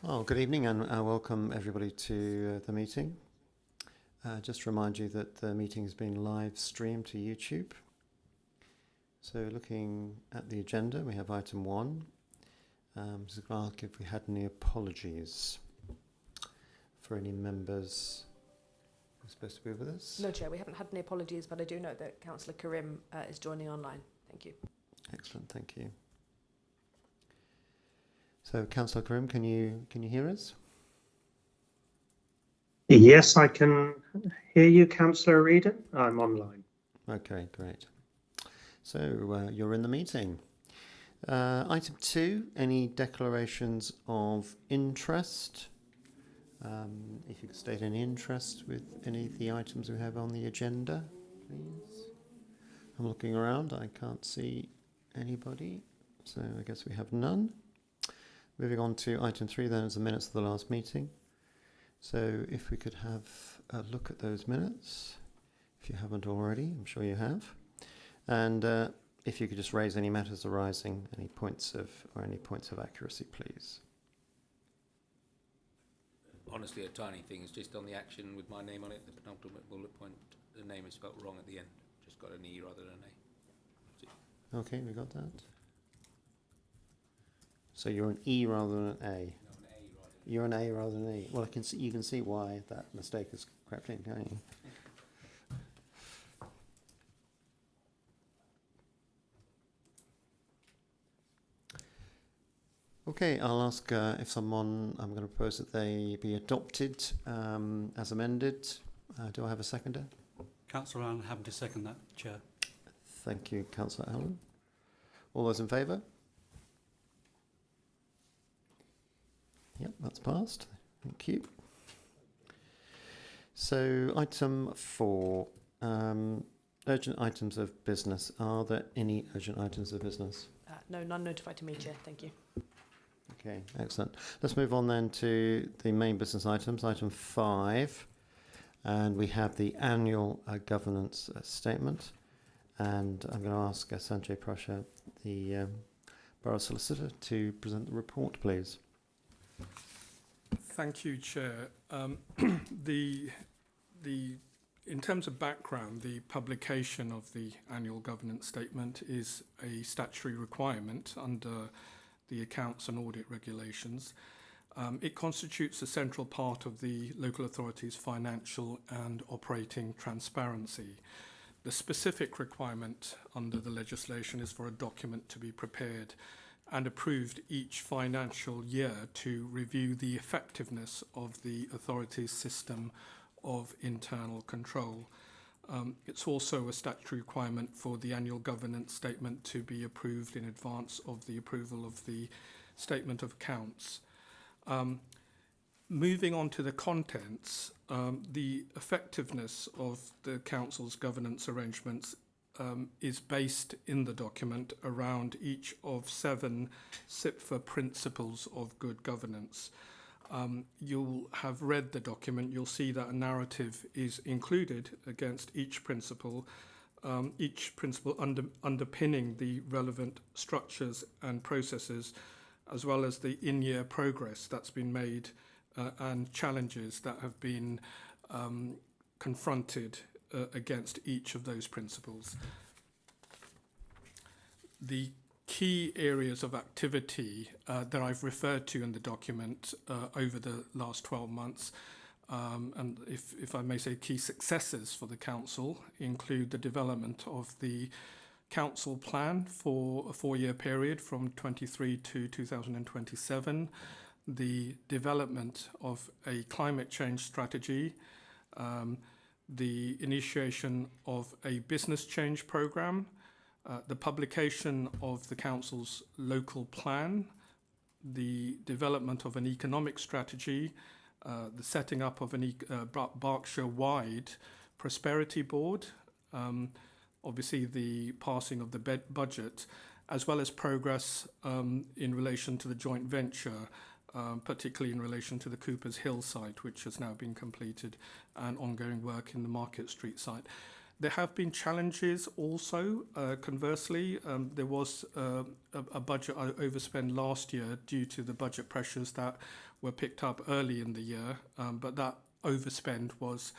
Well, good evening and welcome everybody to the meeting. Just to remind you that the meeting is being live streamed to YouTube. So looking at the agenda, we have item 1. Just going to ask if we had any apologies for any members who are supposed to be with us. No, Chair, we haven't had any apologies, but I do note that Councillor Karim is joining online. Thank you. Excellent, thank you. So, Councillor Karim, can you hear us? Yes, I can hear you, Councillor Reader. I'm online. Okay, great. So, you're in the meeting. Item 2, any declarations of interest? If you could state any interest with any of the items we have on the agenda, please. I'm looking around, I can't see anybody, so I guess we have none. Moving on to item 3 then is the minutes of the last meeting. So if we could have a look at those minutes, if you haven't already, I'm sure you have. And if you could just raise any matters arising, any points of accuracy, please. Honestly, a tiny thing. It's just on the action with my name on it, the penultimate bullet point, the name is spelled wrong at the end. Just got an E rather than an A. Okay, we got that. So you're an E rather than an A. No, an A rather than You're an A rather than an E. Well, you can see why that mistake has crept in, can't you? Okay, I'll ask if someone, I'm going to propose that they be adopted as amended. Do I have a seconder? Councillor Allen, happy to second that, Chair. Thank you, Councillor Allen. All those in favour? Yep, that's passed. Thank you. So, item 4, urgent items of business. Are there any urgent items of business? No, none notified to me, Chair. Thank you. Okay, excellent. Let's move on then to the main business items. Item 5, and we have the annual governance statement. And I'm going to ask Sanjay Prasha, the Borough Solicitor, to present the report, please. Thank you, Chair. In terms of background, the publication of the annual governance statement is a statutory requirement under the accounts and audit regulations. It constitutes a central part of the local authority's financial and operating transparency. The specific requirement under the legislation is for a document to be prepared and approved each financial year to review the effectiveness of the authority's system of internal control. It's also a statutory requirement for the annual governance statement to be approved in advance of the approval of the statement of accounts. Moving on to the contents, the effectiveness of the Council's governance arrangements is based in the document around each of 7 SIPFA principles of good governance. You'll have read the document, you'll see that a narrative is included against each principle underpinning the relevant structures and processes, as well as the in-year progress that's been made and challenges that have been confronted against each of those principles. The key areas of activity that I've referred to in the document over the last 12 months, and if I may say key successes for the Council, include the development of the Council plan for a 4-year period from 23 to 2027, the development of a climate change strategy, the initiation of a business change programme, the publication of the Council's local plan, the development of an economic strategy, the setting up of an Berkshire-wide prosperity board, obviously the passing of the budget, as well as progress in relation to the joint venture, particularly in relation to the Cooper's Hill site, which has now been completed, and ongoing work in the Market Street site. There have been challenges also. Conversely, there was a budget overspend last year due to the budget pressures that were picked up early in the year, but that overspend was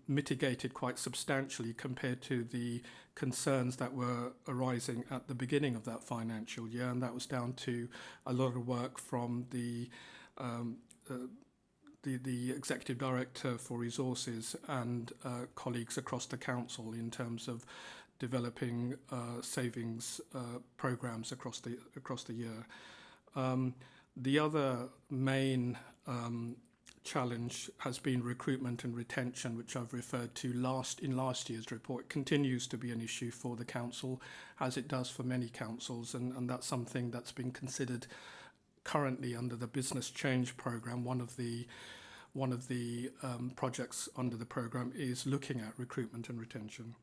mitigated quite substantially compared to the concerns that were arising at the beginning of that financial year, and that was down to a lot of work from the Executive Director for Resources and colleagues across the Council in terms of developing savings programs across the year. The other main challenge has been recruitment and retention, which I've referred to in last year's report. It continues to be an issue for the council, as it does for many councils, and that's something that's been considered currently under the business change programme. One of the projects under the programme is looking at recruitment and retention.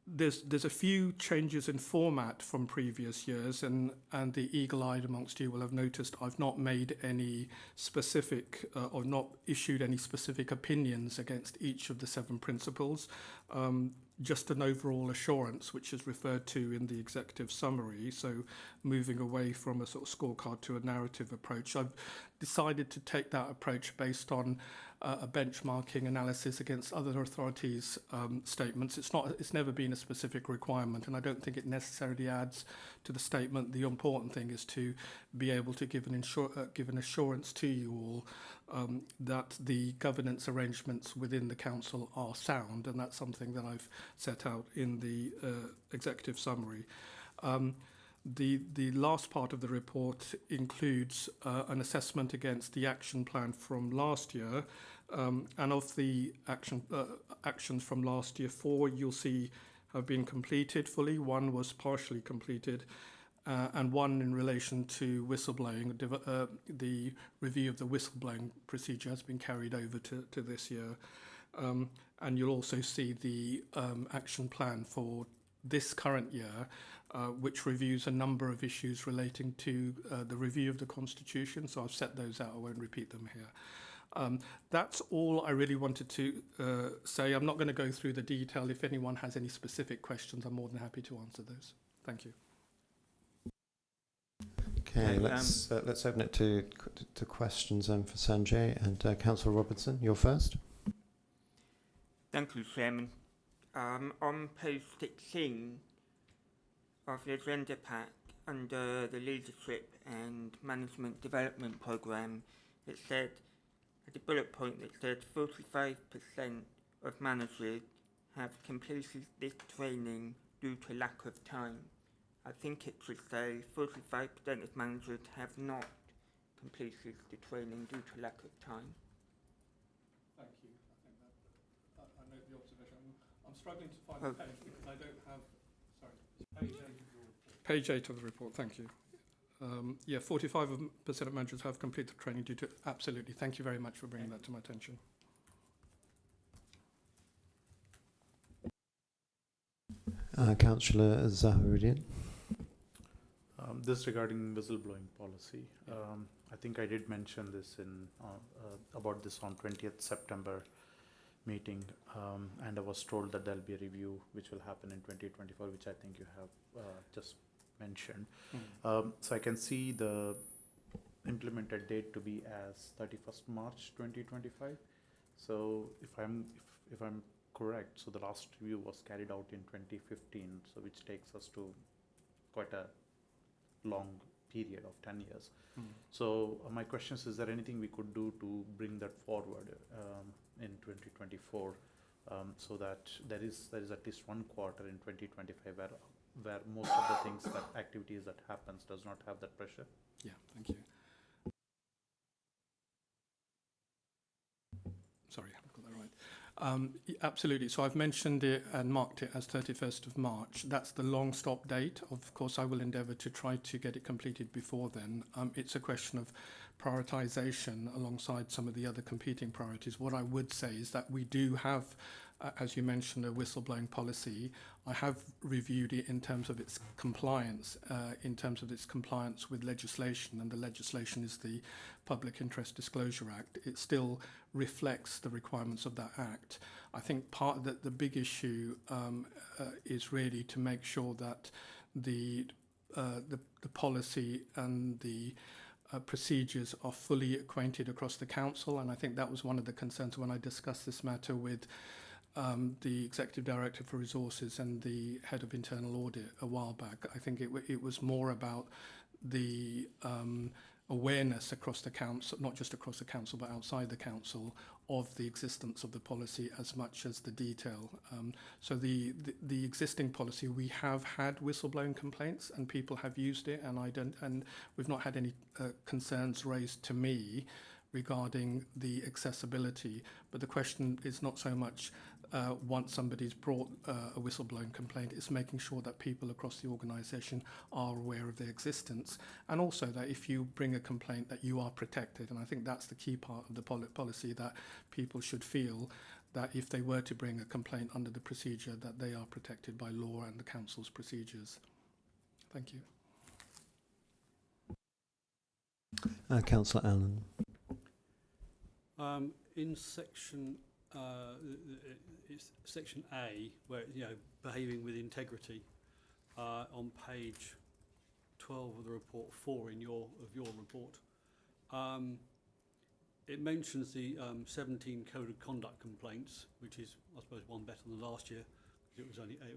There's a few changes in format from previous years, and the eagle-eyed amongst you will have noticed I've not made any specific or not issued any specific opinions against each of the 7 principles. Just an overall assurance, which is referred to in the executive summary. So moving away from a sort of scorecard to a narrative approach. I've decided to take that approach based on a benchmarking analysis against other authorities' statements. It's never been a specific requirement, and I don't think it necessarily adds to the statement. The important thing is to be able to give an assurance to you all that the governance arrangements within the council are sound, and that's something that I've set out in the executive summary. The last part of the report includes an assessment against the action plan from last year, and of the actions from last year, 4 you'll see have been completed fully. 1 was partially completed, and 1 in relation to whistleblowing. The review of the whistleblowing procedure has been carried over to this year, and you'll also see the action plan for this current year, which reviews a number of issues relating to the review of the Constitution. So I've set those out. I won't repeat them here. That's all I really wanted to say. I'm not going to go through the detail. If anyone has any specific questions, I'm more than happy to answer those. Thank you. Okay, let's open it to questions for Sanjay and Councillor Robertson. You're first. Thank you, Chairman. On page 16 of the agenda pack, under the Leadership and Management Development Programme, it said, at the bullet point, it said 45% of managers have completed this training due to lack of time. I think it should say 45% of managers have not completed the training due to lack of time. Thank you. I know the observation. I'm struggling to find the page because I don't have. Sorry, page 8 of the report. Thank you. Yeah, 45% of managers have completed the training due to. Absolutely. Thank you very much for bringing that to my attention. Councillor Zaharuddin. This regarding whistleblowing policy. I think I did mention this in about this on 20th September meeting, and I was told that there'll be a review which will happen in 2024, which I think you have just mentioned. So I can see the implemented date to be as 31st March 2025. So if I'm correct, so the last review was carried out in 2015, so which takes us to quite a long period of 10 years. So my question is there anything we could do to bring that forward in 2024, so that there is at least 1 quarter in 2025 where most of the things that activities that happens does not have that pressure? Yeah, thank you. Sorry, I've got that right. Absolutely. So I've mentioned it and marked it as 31st of March. That's the long stop date. Of course, I will endeavour to try to get it completed before then. It's a question of prioritisation alongside some of the other competing priorities. What I would say is that we do have, as you mentioned, a whistleblowing policy. I have reviewed it in terms of its compliance, with legislation, and the legislation is the Public Interest Disclosure Act. It still reflects the requirements of that act. I think part of the big issue is really to make sure that the policy and the procedures are fully acquainted across the council, and I think that was one of the concerns when I discussed this matter with the Executive Director for Resources and the Head of Internal Audit a while back. I think it was more about the awareness across the council, not just across the council but outside the council, of the existence of the policy as much as the detail. So the existing policy, we have had whistleblowing complaints and people have used it, and we've not had any concerns raised to me regarding the accessibility. But the question is not so much once somebody's brought a whistleblowing complaint, it's making sure that people across the organisation are aware of their existence, and also that if you bring a complaint that you are protected. And I think that's the key part of the policy, that people should feel that if they were to bring a complaint under the procedure, that they are protected by law and the council's procedures. Thank you. Councillor Allen. In section it's section A, where behaving with integrity, on page 12 of the report 4 in your report, it mentions the 17 code of conduct complaints, which is, I suppose, one better than last year. It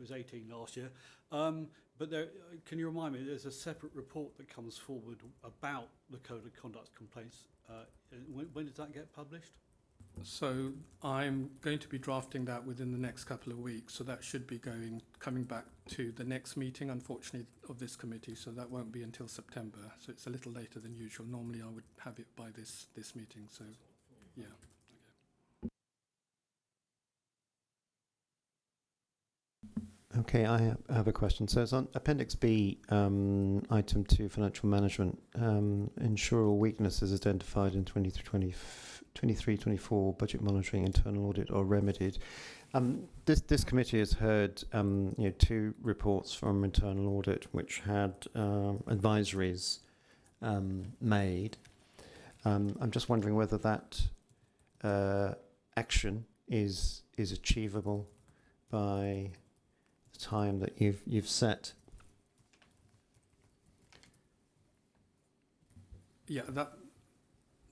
was 18 last year. But there, can you remind me? There's a separate report that comes forward about the code of conduct complaints. When does that get published? So I'm going to be drafting that within the next couple of weeks. So that should be coming back to the next meeting, unfortunately, of this committee. So that won't be until September. So it's a little later than usual. Normally I would have it by this meeting. So yeah. Okay, I have a question. So it's on Appendix B, Item 2, Financial Management. Ensure all weaknesses identified in 23-24 budget monitoring, internal audit are remedied. This committee has heard 2 reports from internal audit which had advisories made. I'm just wondering whether that action is achievable by the time that you've set. Yeah,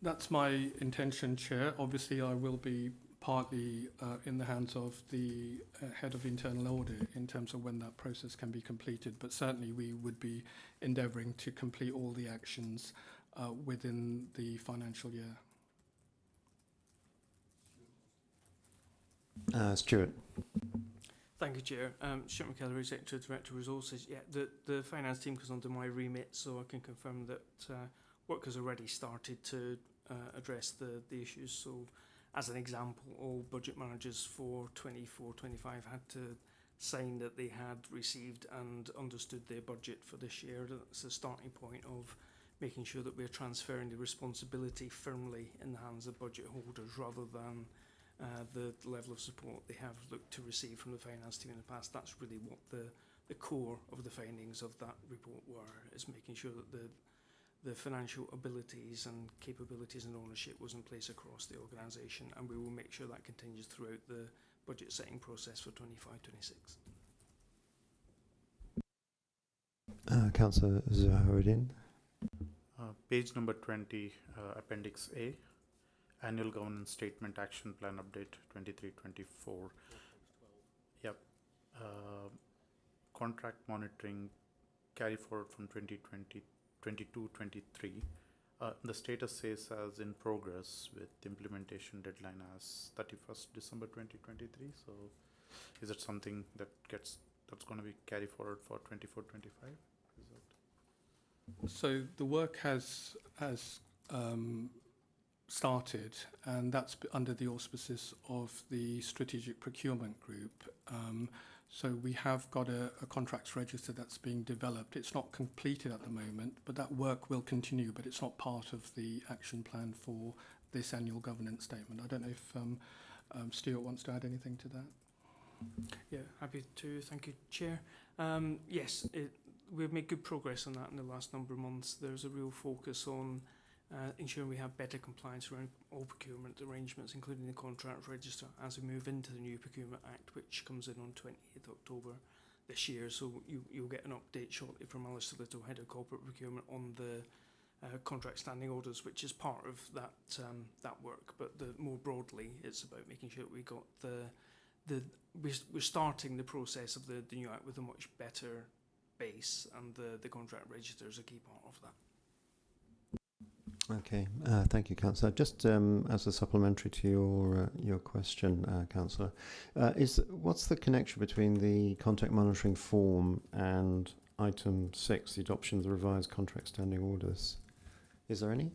that's my intention, Chair. Obviously, I will be partly in the hands of the Head of Internal Audit in terms of when that process can be completed, but certainly we would be endeavouring to complete all the actions within the financial year. Stuart. Thank you, Chair. Stuart McKellar, Executive Director of Resources. Yeah, the finance team comes under my remit, so I can confirm that work has already started to address the issues. So, as an example, all budget managers for 24-25 had to sign that they had received and understood their budget for this year. That's a starting point of making sure that we're transferring the responsibility firmly in the hands of budget holders rather than the level of support they have looked to receive from the finance team in the past. That's really what the core of the findings of that report were, is making sure that the financial abilities and capabilities and ownership was in place across the organisation, and we will make sure that continues throughout the budget setting process for 25-26. Councillor Zaharuddin. Page number 20, Appendix A, Annual Governance Statement Action Plan Update 23-24. Yep. Contract monitoring carry forward from 2022-23. The status says as in progress with implementation deadline as 31st December 2023. So is it something that's going to be carry forward for 24-25? So the work has started, and that's under the auspices of the Strategic Procurement Group. So we have got a contracts register that's being developed. It's not completed at the moment, but that work will continue, but it's not part of the action plan for this annual governance statement. I don't know if Stuart wants to add anything to that. Yeah, happy to. Thank you, Chair. Yes, we've made good progress on that in the last number of months. There's a real focus on ensuring we have better compliance around all procurement arrangements, including the contract register, as we move into the new Procurement Act, which comes in on 28th October this year. So you'll get an update shortly from Alistair Little, Head of Corporate Procurement, on the contract standing orders, which is part of that that work. But more broadly, it's about making sure that we got we're starting the process of the new Act with a much better base, and the contract register is a key part of that. Okay, thank you, Councillor. Just as a supplementary to your question, Councillor, what's the connection between the contact monitoring form and item 6, the adoption of the revised contract standing orders? Is there any?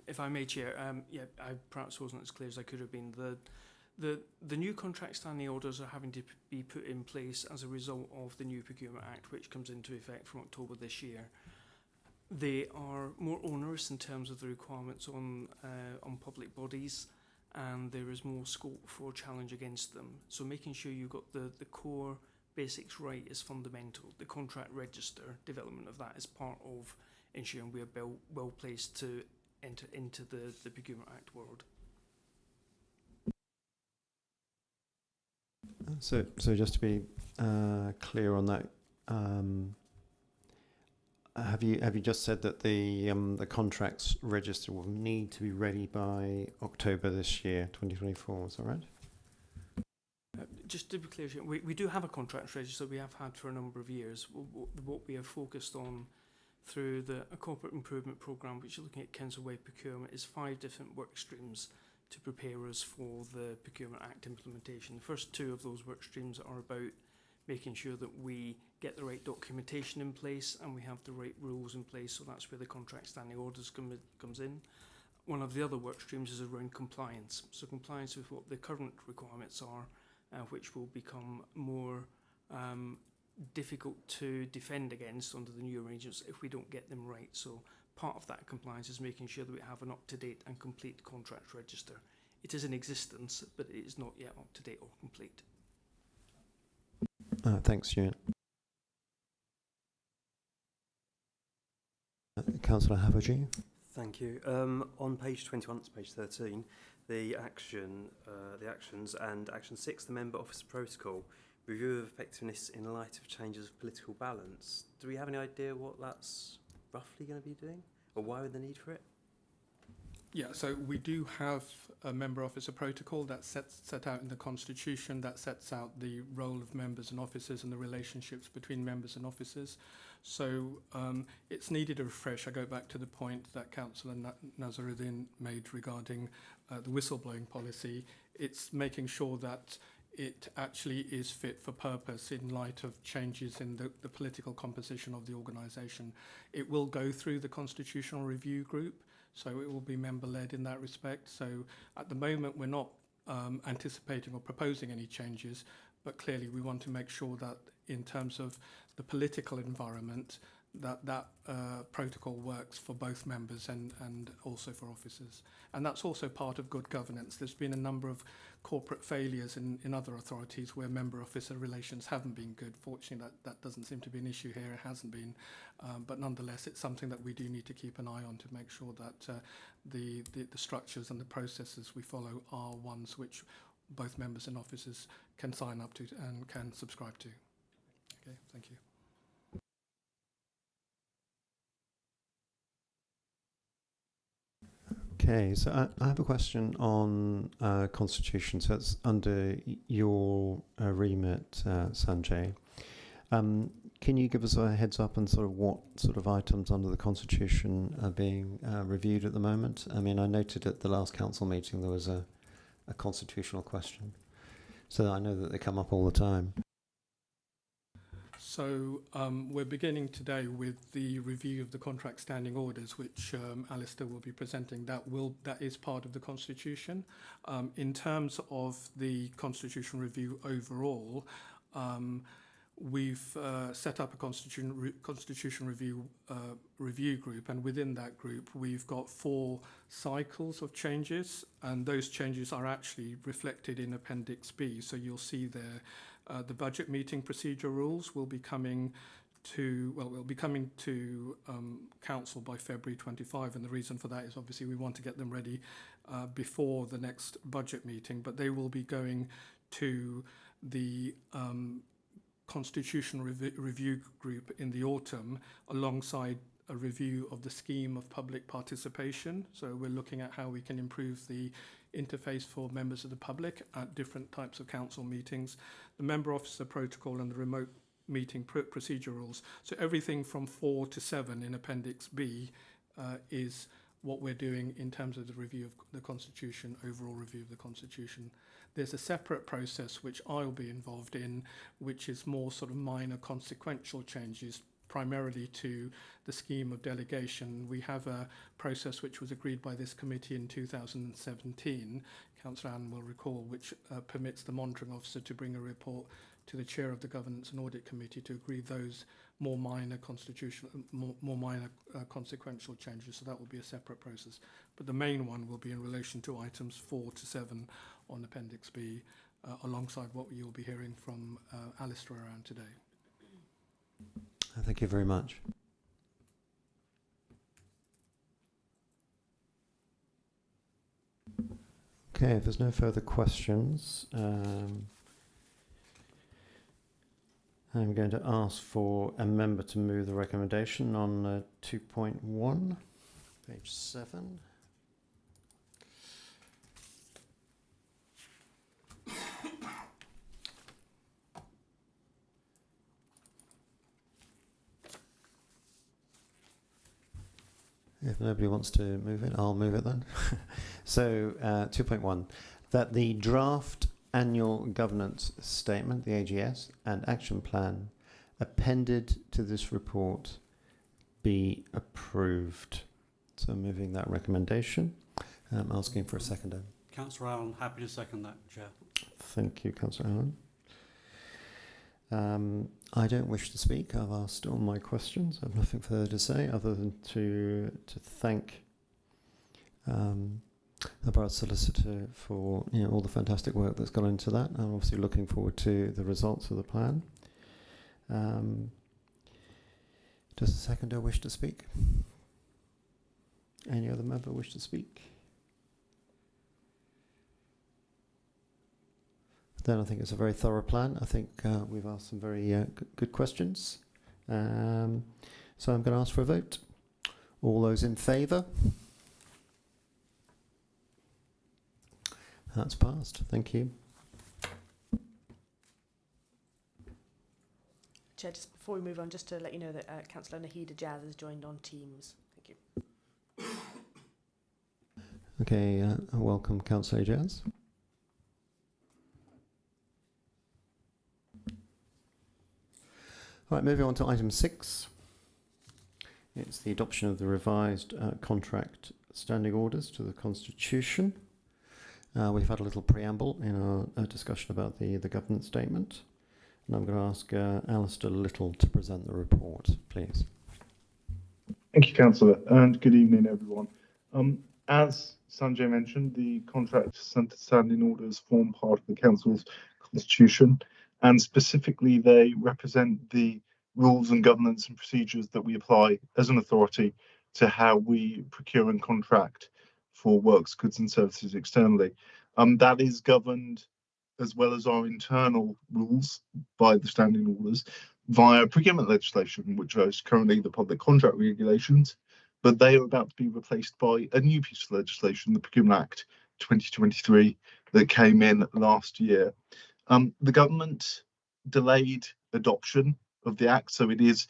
If I may, Chair, I perhaps wasn't as clear as I could have been. The new contract standing orders are having to be put in place as a result of the new Procurement Act, which comes into effect from October this year. They are more onerous in terms of the requirements on public bodies, and there is more scope for challenge against them. So making sure you've got the core basics right is fundamental. The contract register development of that is part of ensuring we are well placed to enter into the Procurement Act world. So just to be clear on that, have you just said that the contracts register will need to be ready by October this year, 2024? Is that right? Just to be clear, we do have a contract register we have had for a number of years. What we have focused on through a corporate improvement programme, which is looking at council-wide procurement, is 5 different work streams to prepare us for the Procurement Act implementation. The first 2 of those work streams are about making sure that we get the right documentation in place and we have the right rules in place, so that's where the contract standing orders comes in. One of the other work streams is around compliance, so compliance with what the current requirements are, which will become more difficult to defend against under the new arrangements if we don't get them right. So part of that compliance is making sure that we have an up-to-date and complete contract register. It is in existence, but it is not yet up-to-date or complete. Thanks, Stuart. Councillor Havergy. Thank you. On page 21, it's page 13, the actions and action 6, the member officer protocol, review of effectiveness in light of changes of political balance. Do we have any idea what that's roughly going to be doing, or why would the need for it? Yeah, so we do have a member officer protocol that's set out in the Constitution that sets out the role of members and officers and the relationships between members and officers. So it's needed a refresh. I go back to the point that Councillor Nazaruddin made regarding the whistleblowing policy. It's making sure that it actually is fit for purpose in light of changes in the political composition of the organisation. It will go through the Constitutional Review Group, so it will be member-led in that respect. So at the moment, we're not anticipating or proposing any changes, but clearly we want to make sure that in terms of the political environment, that protocol works for both members and also for officers. And that's also part of good governance. There's been a number of corporate failures in other authorities where member-officer relations haven't been good. Fortunately, that doesn't seem to be an issue here. It hasn't been. But nonetheless, it's something that we do need to keep an eye on to make sure that the structures and the processes we follow are ones which both members and officers can sign up to and can subscribe to. Okay, thank you. Okay, so I have a question on Constitution. So it's under your remit, Sanjay. Can you give us a heads up on sort of what sort of items under the Constitution are being reviewed at the moment? I mean, I noted at the last council meeting there was a constitutional question. So I know that they come up all the time. So we're beginning today with the review of the contract standing orders, which Alistair will be presenting. That is part of the Constitution. In terms of the Constitution review overall, we've set up a Constitution review group, and within that group we've got 4 cycles of changes, and those changes are actually reflected in Appendix B. So you'll see there the budget meeting procedure rules will be coming to council by February 25, and the reason for that is obviously we want to get them ready before the next budget meeting, but they will be going to the constitutional review group in the autumn, alongside a review of the scheme of public participation. So we're looking at how we can improve the interface for members of the public at different types of council meetings, the member officer protocol and the remote meeting procedure rules. So everything from 4 to 7 in Appendix B is what we're doing in terms of the review of the Constitution, overall review of the Constitution. There's a separate process which I'll be involved in, which is more sort of minor consequential changes, primarily to the scheme of delegation. We have a process which was agreed by this committee in 2017, Councillor Allen will recall, which permits the monitoring officer to bring a report to the chair of the Governance and Audit Committee to agree those more minor consequential changes. So that will be a separate process. But the main one will be in relation to items 4 to 7 on Appendix B, alongside what you'll be hearing from Alistair around today. Thank you very much. Okay, if there's no further questions, I'm going to ask for a member to move the recommendation on 2.1, page 7. If nobody wants to move it, I'll move it then. So 2.1, that the draft annual governance statement, the AGS, and action plan appended to this report be approved. So moving that recommendation. I'm asking for a seconder. Councillor Allen, happy to second that, Chair. Thank you, Councillor Allen. I don't wish to speak. I've asked all my questions. I have nothing further to say other than to thank the Borough Solicitor for all the fantastic work that's gone into that. I'm obviously looking forward to the results of the plan. Does the seconder wish to speak? Any other member wish to speak? Then I think it's a very thorough plan. I think we've asked some very good questions. So I'm going to ask for a vote. All those in favour? That's passed. Thank you. Chair, just before we move on, just to let you know that Councillor Nahida Jazz has joined on Teams. Thank you. Okay, welcome, Councillor Jazz. Right, moving on to item 6. It's the adoption of the revised contract standing orders to the Constitution. We've had a little preamble in our discussion about the governance statement. And I'm going to ask Alistair Little to present the report, please. Thank you, Councillor, and good evening, everyone. As Sanjay mentioned, the contract standing orders form part of the Council's constitution, and specifically they represent the rules and governance and procedures that we apply as an authority to how we procure and contract for works, goods and services externally. That is governed, as well as our internal rules, by the standing orders via procurement legislation, which is currently the public contract regulations, but they are about to be replaced by a new piece of legislation, the Procurement Act 2023, that came in last year. The government delayed adoption of the Act, so it is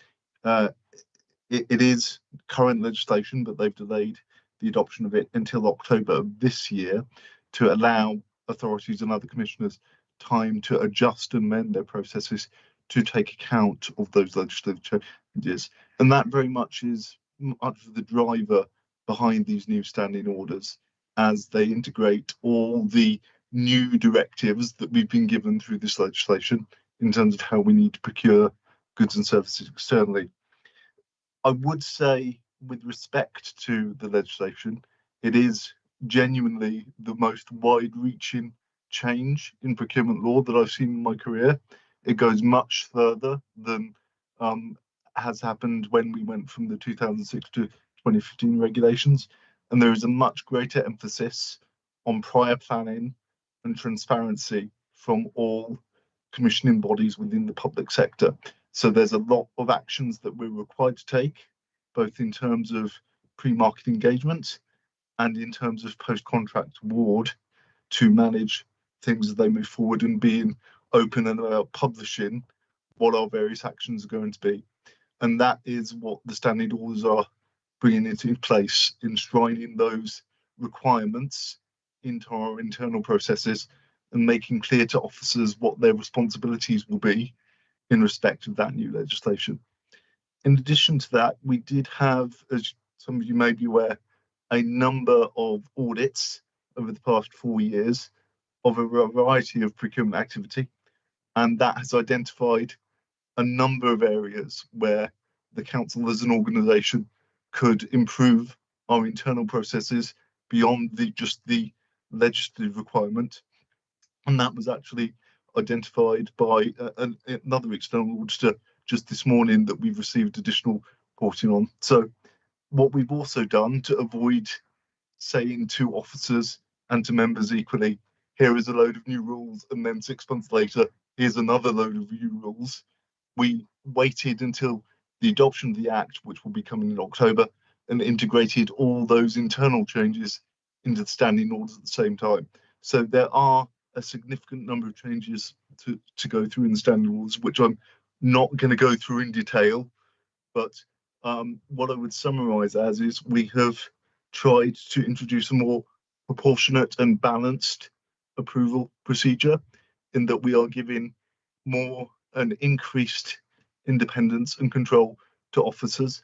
current legislation, but they've delayed the adoption of it until October of this year to allow authorities and other commissioners time to adjust and amend their processes to take account of those legislative changes. And that very much is much of the driver behind these new standing orders, as they integrate all the new directives that we've been given through this legislation in terms of how we need to procure goods and services externally. I would say, with respect to the legislation, it is genuinely the most wide-reaching change in procurement law that I've seen in my career. It goes much further than has happened when we went from the 2006 to 2015 regulations, and there is a much greater emphasis on prior planning and transparency from all commissioning bodies within the public sector. So there's a lot of actions that we're required to take, both in terms of pre-market engagement and in terms of post-contract award, to manage things as they move forward and being open and about publishing what our various actions are going to be. And that is what the standing orders are bringing into place, enshrining those requirements into our internal processes and making clear to officers what their responsibilities will be in respect of that new legislation. In addition to that, we did have, as some of you may be aware, a number of audits over the past 4 years of a variety of procurement activity, and that has identified a number of areas where the council as an organisation could improve our internal processes beyond just the legislative requirement. And that was actually identified by another external auditor just this morning that we've received additional reporting on. So what we've also done to avoid saying to officers and to members equally, here is a load of new rules, and then 6 months later, here's another load of new rules. We waited until the adoption of the Act, which will be coming in October, and integrated all those internal changes into the standing orders at the same time. So there are a significant number of changes to go through in the standing orders, which I'm not going to go through in detail, but what I would summarise as is we have tried to introduce a more proportionate and balanced approval procedure, in that we are giving more and increased independence and control to officers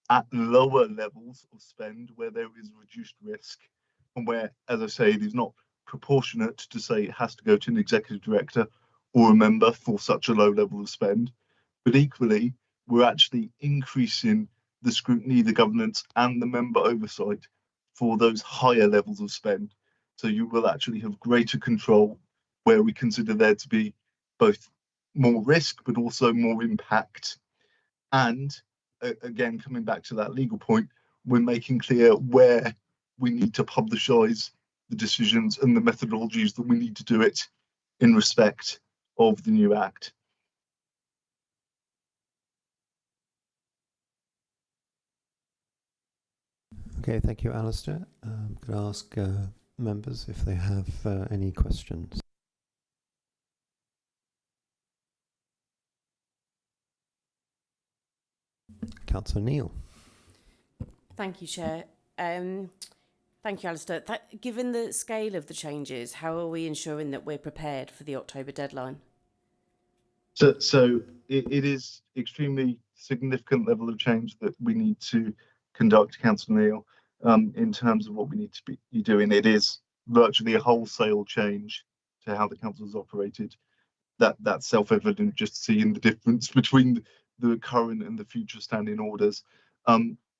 at lower levels of spend where there is reduced risk, and where, as I say, it is not proportionate to say it has to go to an executive director or a member for such a low level of spend. But equally, we're actually increasing the scrutiny, the governance, and the member oversight for those higher levels of spend. So you will actually have greater control where we consider there to be both more risk, but also more impact. And again, coming back to that legal point, we're making clear where we need to publicise the decisions and the methodologies that we need to do it in respect of the new Act. Okay, thank you, Alistair. Could I ask members if they have any questions? Councillor Neal. Thank you, Chair. Thank you, Alistair. Given the scale of the changes, how are we ensuring that we're prepared for the October deadline? So it is extremely significant level of change that we need to conduct, Councillor Neal, in terms of what we need to be doing. It is virtually a wholesale change to how the council has operated. That's self-evident, just seeing the difference between the current and the future standing orders.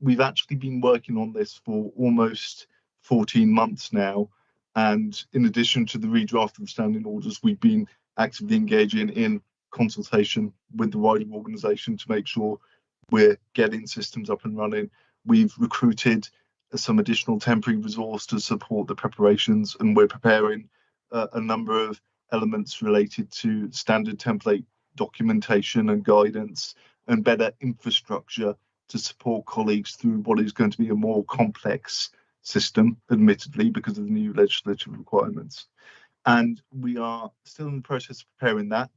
We've actually been working on this for almost 14 months now, and in addition to the redraft of the standing orders, we've been actively engaging in consultation with the wider organisation to make sure we're getting systems up and running. We've recruited some additional temporary resource to support the preparations, and we're preparing a number of elements related to standard template documentation and guidance and better infrastructure to support colleagues through what is going to be a more complex system, admittedly, because of the new legislative requirements. And we are still in the process of preparing that.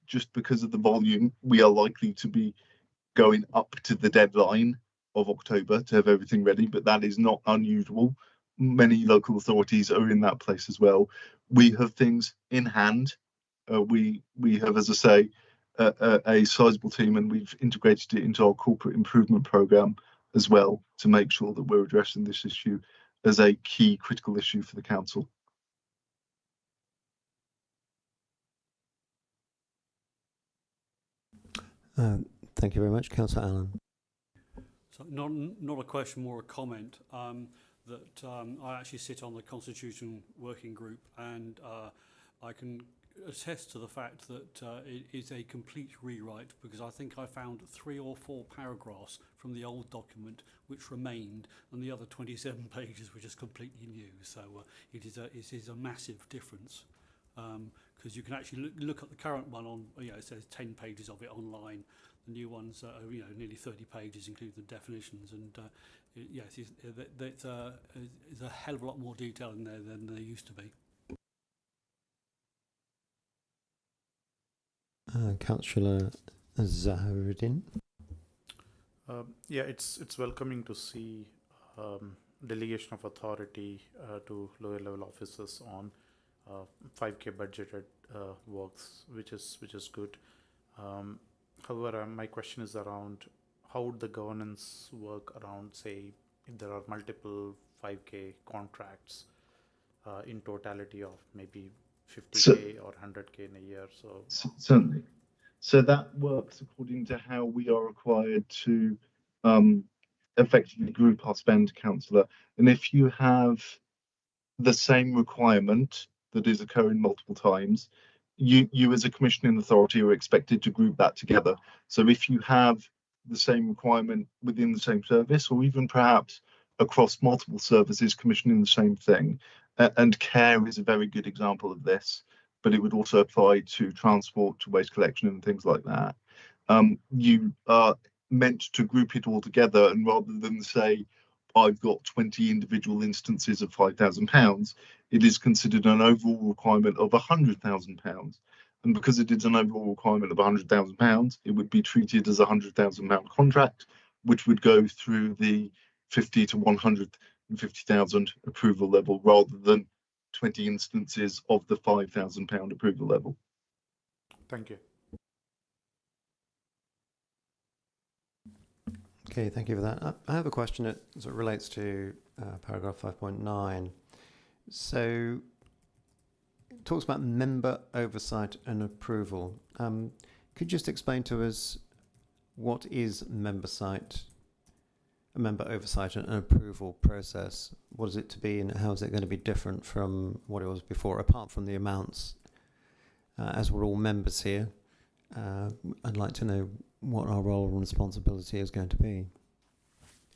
Just because of the volume, we are likely to be going up to the deadline of October to have everything ready, but that is not unusual. Many local authorities are in that place as well. We have things in hand. We have, as I say, a sizable team, and we've integrated it into our corporate improvement programme as well to make sure that we're addressing this issue as a key critical issue for the council. Thank you very much, Councillor Allen. So not a question, more a comment. That I actually sit on the Constitution Working Group, and I can attest to the fact that it is a complete rewrite, because I think I found 3 or 4 paragraphs from the old document which remained, and the other 27 pages were just completely new. So it is a massive difference. because you can actually look at the current one on, it says 10 pages of it online. The new ones are, nearly 30 pages, including the definitions, and yes, there's a hell of a lot more detail in there than there used to be. Councillor Zaharuddin. Yeah, it's welcoming to see delegation of authority to lower level officers on 5K budgeted works, which is good. However, my question is around how would the governance work around, say, if there are multiple 5K contracts in totality of maybe 50K or 100K in a year. So certainly. So that works according to how we are required to effectively group our spend, councillor. And if you have the same requirement that is occurring multiple times, you as a commissioning authority are expected to group that together. So if you have the same requirement within the same service, or even perhaps across multiple services commissioning the same thing, and care is a very good example of this, but it would also apply to transport, to waste collection and things like that. You are meant to group it all together, and rather than say, I've got 20 individual instances of £5,000, it is considered an overall requirement of £100,000. And because it is an overall requirement of £100,000, it would be treated as a £100,000 contract, which would go through the 50 to 150,000 approval level rather than 20 instances of the £5,000 approval level. thank you. Okay, thank you for that. I have a question that sort of relates to paragraph 5.9. So it talks about member oversight and approval. Could you just explain to us what is member oversight and approval process? What is it to be, and how is it going to be different from what it was before, apart from the amounts? As we're all members here, I'd like to know what our role and responsibility is going to be.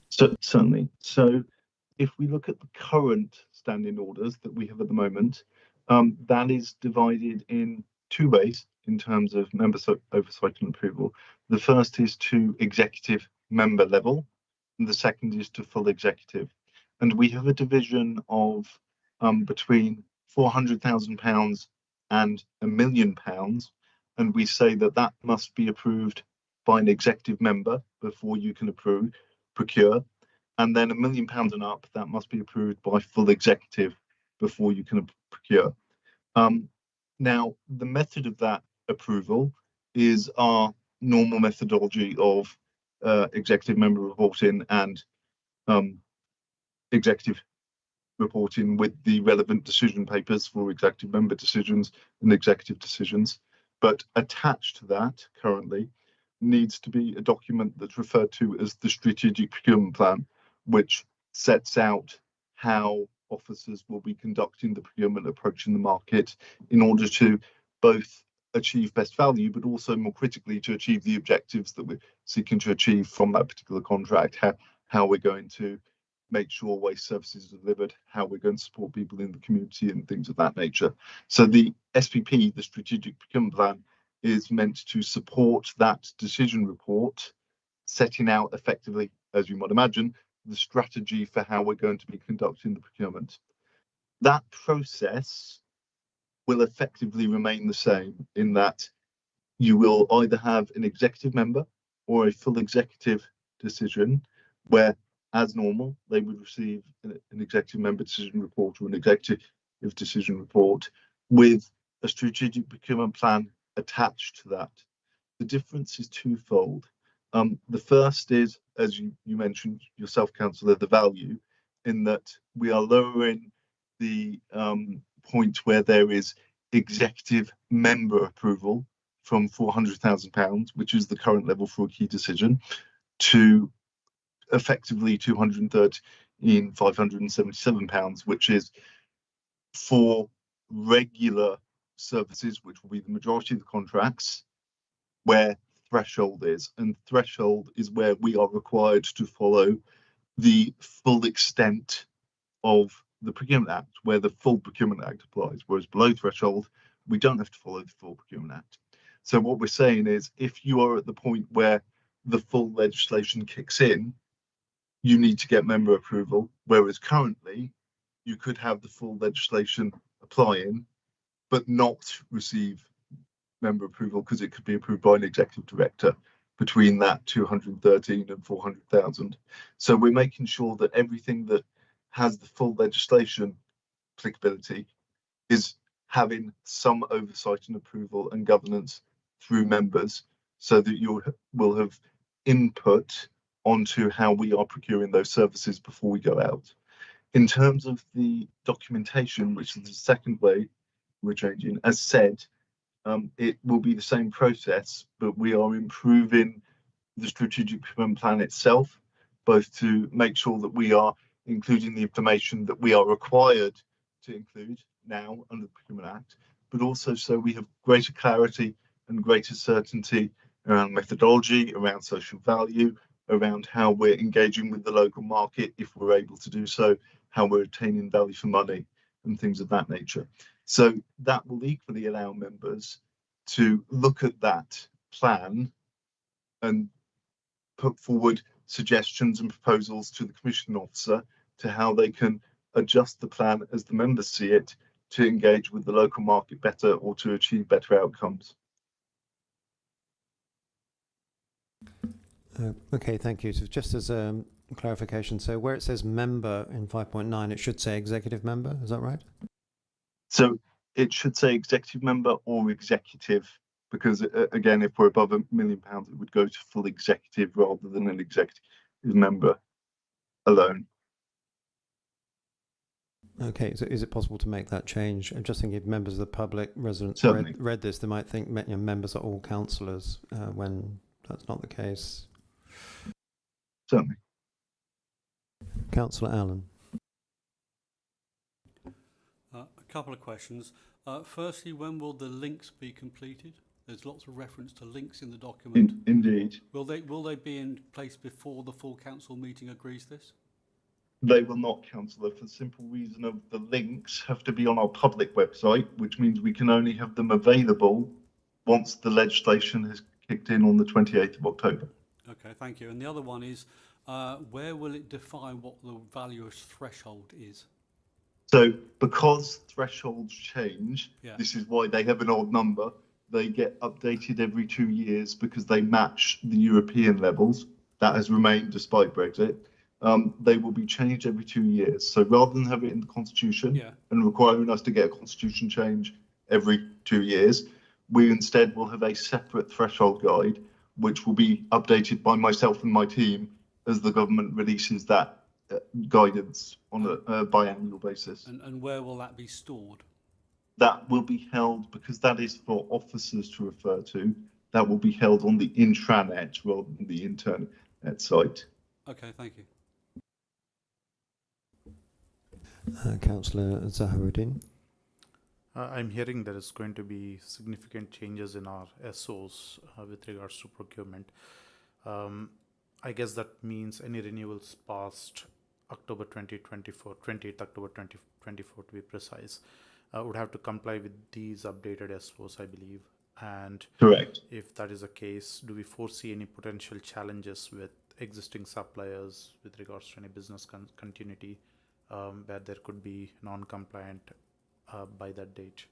So, certainly. So if we look at the current standing orders that we have at the moment, that is divided in two ways in terms of member oversight and approval. The first is to executive member level, and the second is to full executive. And we have a division of between £400,000 and £1 million, and we say that that must be approved by an executive member before you can procure, and then £1 million and up, that must be approved by full executive before you can procure. Now, the method of that approval is our normal methodology of executive member reporting and executive reporting with the relevant decision papers for executive member decisions and executive decisions. But attached to that currently needs to be a document that's referred to as the strategic procurement plan, which sets out how officers will be conducting the procurement approach in the market in order to both achieve best value, but also more critically to achieve the objectives that we're seeking to achieve from that particular contract, how we're going to make sure waste services are delivered, how we're going to support people in the community and things of that nature. So the SPP, the strategic procurement plan, is meant to support that decision report, setting out effectively, as you might imagine, the strategy for how we're going to be conducting the procurement. That process will effectively remain the same in that you will either have an executive member or a full executive decision where, as normal, they would receive an executive member decision report or an executive decision report with a strategic procurement plan attached to that. The difference is twofold. The first is, as you mentioned yourself, Councillor, the value, in that we are lowering the point where there is executive member approval from £400,000, which is the current level for a key decision, to effectively £213,577, which is for regular services, which will be the majority of the contracts, where threshold is. And threshold is where we are required to follow the full extent of the Procurement Act, where the full Procurement Act applies, whereas below threshold, we don't have to follow the full Procurement Act. So what we're saying is, if you are at the point where the full legislation kicks in, you need to get member approval, whereas currently you could have the full legislation applying, but not receive member approval because it could be approved by an executive director between that 213 and 400,000. So we're making sure that everything that has the full legislation applicability is having some oversight and approval and governance through members, so that you will have input onto how we are procuring those services before we go out. In terms of the documentation, which is the second way we're changing, as said, it will be the same process, but we are improving the strategic procurement plan itself, both to make sure that we are including the information that we are required to include now under the Procurement Act, but also so we have greater clarity and greater certainty around methodology, around social value, around how we're engaging with the local market, if we're able to do so, how we're attaining value for money and things of that nature. So that will equally allow members to look at that plan and put forward suggestions and proposals to the commissioning officer to how they can adjust the plan as the members see it to engage with the local market better or to achieve better outcomes. Okay, thank you. So just as a clarification, so where it says member in 5.9, it should say executive member, is that right? So it should say executive member or executive, because again, if we're above £1 million, it would go to full executive rather than an executive member alone. Okay, so is it possible to make that change? I'm just thinking if members of the public, residents read this, they might think members are all councillors when that's not the case. Certainly. Councillor Allen. A couple of questions. Firstly, when will the links be completed? There's lots of reference to links in the document. Indeed. Will they be in place before the full council meeting agrees this? They will not, Councillor, for the simple reason of the links have to be on our public website, which means we can only have them available once the legislation has kicked in on the 28th of October. Okay, thank you. And the other one is, where will it define what the valuer's threshold is? So because thresholds change, Yeah. This is why they have an odd number. They get updated every 2 years because they match the European levels. That has remained despite Brexit. They will be changed every 2 years. So rather than have it in the constitution and requiring us to get a constitution change every 2 years, we instead will have a separate threshold guide, which will be updated by myself and my team as the government releases that guidance on a biannual basis. And where will that be stored? That will be held, because that is for officers to refer to, that will be held on the intranet rather than the internet site. Okay, thank you. Councillor Zaharuddin. I'm hearing there is going to be significant changes in our SOs with regards to procurement. I guess that means any renewals past October 2024, 28th October 2024 to be precise, would have to comply with these updated SOs, I believe. And correct. If that is the case, do we foresee any potential challenges with existing suppliers with regards to any business continuity where there could be non-compliant by that date?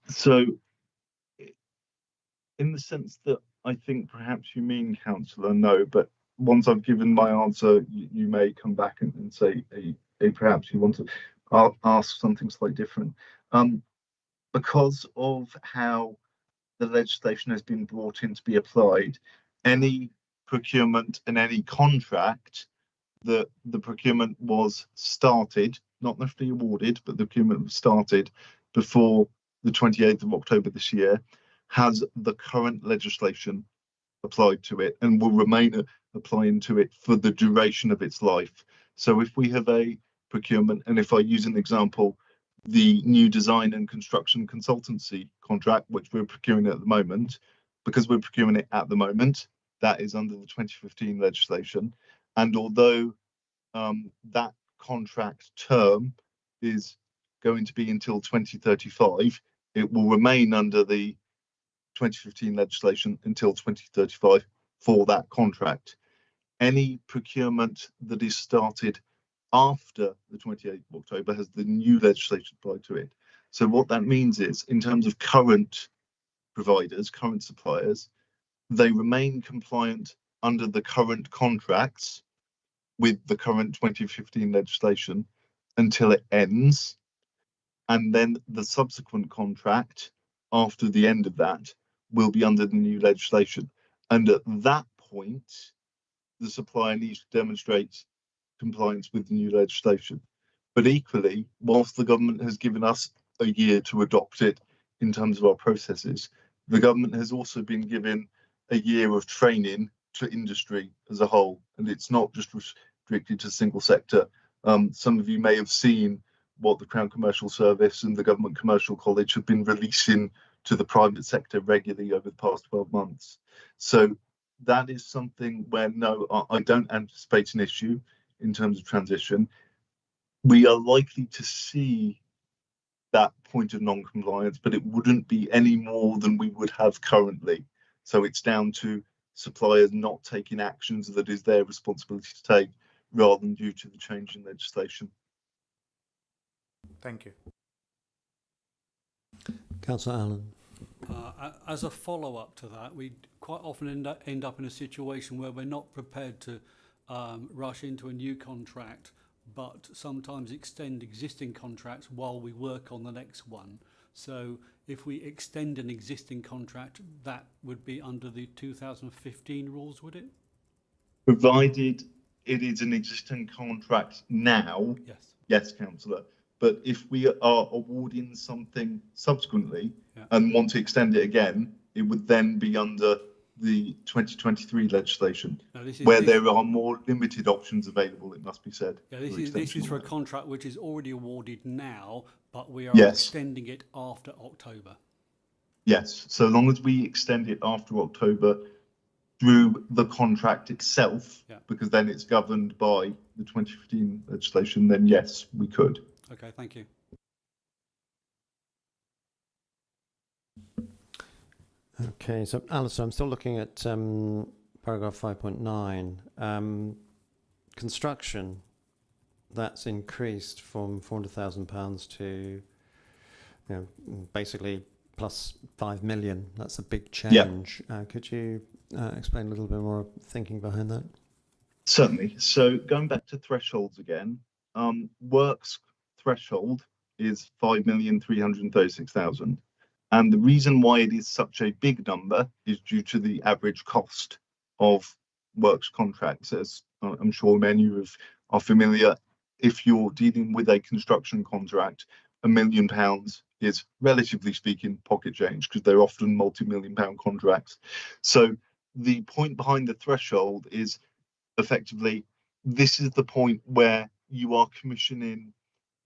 So, in the sense that I think perhaps you mean, Councillor, no, but once I've given my answer, you may come back and say perhaps you want to ask something slightly different. Because of how the legislation has been brought in to be applied, any procurement and any contract that the procurement was started, not necessarily awarded, but the procurement was started before the 28th of October this year, has the current legislation applied to it and will remain applying to it for the duration of its life. So if we have a procurement, and if I use an example, the new design and construction consultancy contract, which we're procuring at the moment, because we're procuring it at the moment, that is under the 2015 legislation. And although that contract term is going to be until 2035. It will remain under the 2015 legislation until 2035 for that contract. Any procurement that is started after the 28th of October has the new legislation applied to it. So what that means is, in terms of current providers, current suppliers, they remain compliant under the current contracts with the current 2015 legislation until it ends. And then the subsequent contract after the end of that will be under the new legislation. And at that point, the supplier needs to demonstrate compliance with the new legislation. But equally, whilst the government has given us a year to adopt it in terms of our processes, the government has also been given a year of training to industry as a whole. And it's not just restricted to single sector. Some of you may have seen what the Crown Commercial Service and the Government Commercial College have been releasing to the private sector regularly over the past 12 months. So that is something where, no, I don't anticipate an issue in terms of transition. We are likely to see that point of non-compliance, but it wouldn't be any more than we would have currently. So it's down to suppliers not taking actions that is their responsibility to take, rather than due to the change in legislation. Thank you. Councillor Allen. As a follow-up to that, we quite often end up in a situation where we're not prepared to rush into a new contract, but sometimes extend existing contracts while we work on the next one. So if we extend an existing contract, that would be under the 2015 rules, would it? Provided it is an existing contract now, yes, Councillor. But if we are awarding something subsequently and want to extend it again, it would then be under the 2023 legislation, where there are more limited options available, it must be said. Yeah, this is for a contract which is already awarded now, but we are Yes. extending it after October. Yes, so long as we extend it after October through the contract itself, because then it's governed by the 2015 legislation, then yes, we could. Okay, thank you. Okay, so Alistair, I'm still looking at paragraph 5.9. Construction, that's increased from £400,000 to, basically plus 5 million. That's a big change. Could you explain a little bit more thinking behind that? Certainly. So going back to thresholds again, works threshold is 5,336,000. And the reason why it is such a big number is due to the average cost of works contracts. As I'm sure many of you are familiar, if you're dealing with a construction contract, £1 million is, relatively speaking, pocket change, because they're often multi-million-pound contracts. So the point behind the threshold is effectively, this is the point where you are commissioning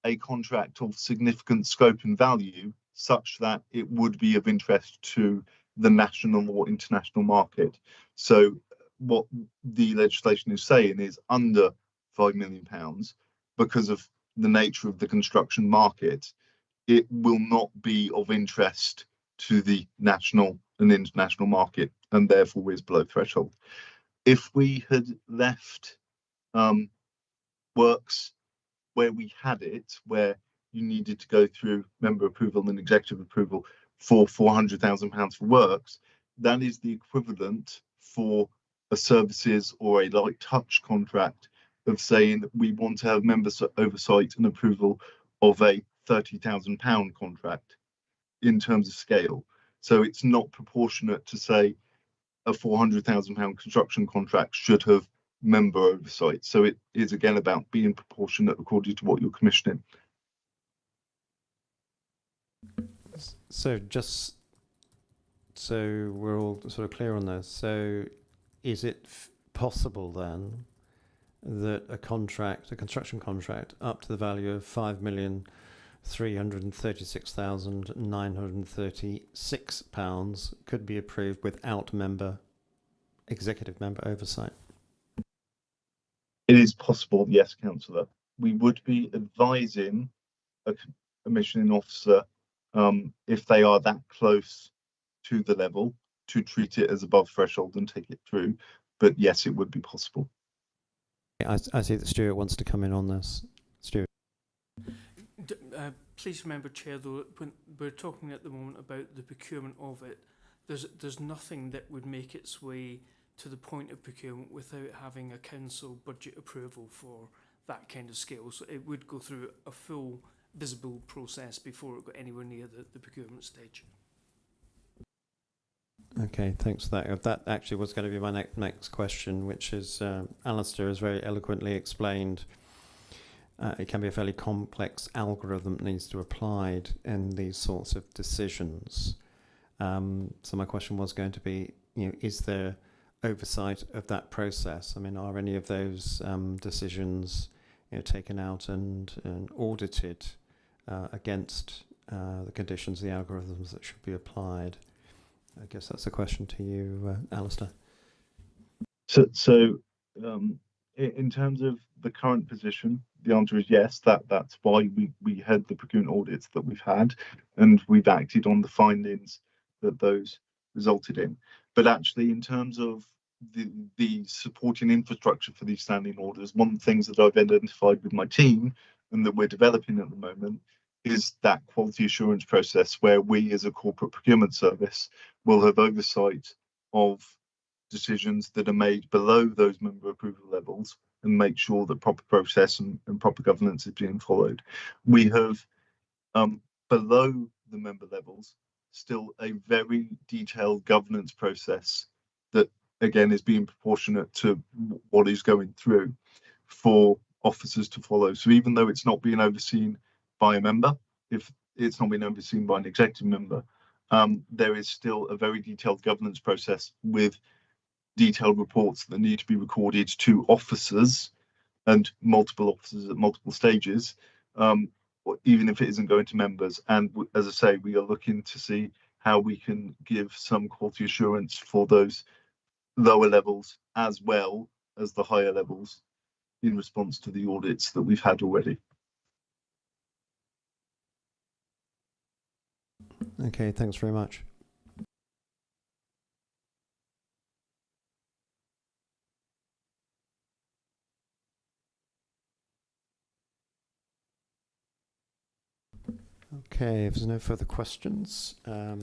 a contract of significant scope and value, such that it would be of interest to the national or international market. So what the legislation is saying is under £5 million, because of the nature of the construction market, it will not be of interest to the national and international market, and therefore is below threshold. If we had left works where we had it, where you needed to go through member approval and executive approval for £400,000 for works, that is the equivalent for a services or a light touch contract of saying we want to have member oversight and approval of a £30,000 contract in terms of scale. So it's not proportionate to say a £400,000 construction contract should have member oversight. So it is again about being proportionate according to what you're commissioning. So just so we're all sort of clear on this, so is it possible then that a construction contract up to the value of £5,336,936 could be approved without executive member oversight? It is possible, yes, Councillor. We would be advising commissioning officer, if they are that close to the level, to treat it as above threshold and take it through. But yes, it would be possible. I see that Stuart wants to come in on this. Stuart. Please remember, Chair, though, when we're talking at the moment about the procurement of it, there's nothing that would make its way to the point of procurement without having a council budget approval for that kind of scale. So it would go through a full visible process before it got anywhere near the procurement stage. Okay, thanks for that. That actually was going to be my next question, which is Alistair has very eloquently explained it can be a fairly complex algorithm that needs to be applied in these sorts of decisions. So my question was going to be, is there oversight of that process? I mean, are any of those decisions taken out and audited against the conditions, the algorithms that should be applied? I guess that's a question to you, Alistair. So in terms of the current position, the answer is yes. That's why we had the procurement audits that we've had, and we've acted on the findings that those resulted in. But actually, in terms of the supporting infrastructure for these standing orders, one of the things that I've identified with my team and that we're developing at the moment is that quality assurance process where we as a corporate procurement service will have oversight of decisions that are made below those member approval levels and make sure that proper process and proper governance is being followed. We have below the member levels still a very detailed governance process that again is being proportionate to what is going through for officers to follow. So even though it's not being overseen by a member, if it's not being overseen by an executive member, there is still a very detailed governance process with detailed reports that need to be recorded to officers and multiple officers at multiple stages, even if it isn't going to members. And as I say, we are looking to see how we can give some quality assurance for those lower levels as well as the higher levels in response to the audits that we've had already. Okay, thanks very much. Okay, if there's no further questions, I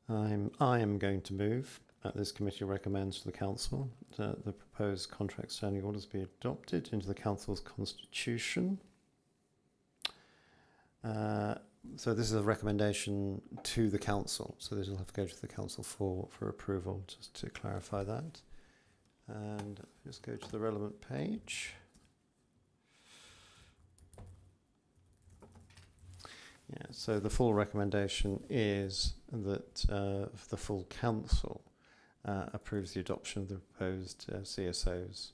am going to move that this committee recommends to the council that the proposed contract standing orders be adopted into the council's constitution. So this is a recommendation to the council. So this will have to go to the council for approval, just to clarify that. And just go to the relevant page. Yeah, so the full recommendation is that the full council approves the adoption of the proposed CSOs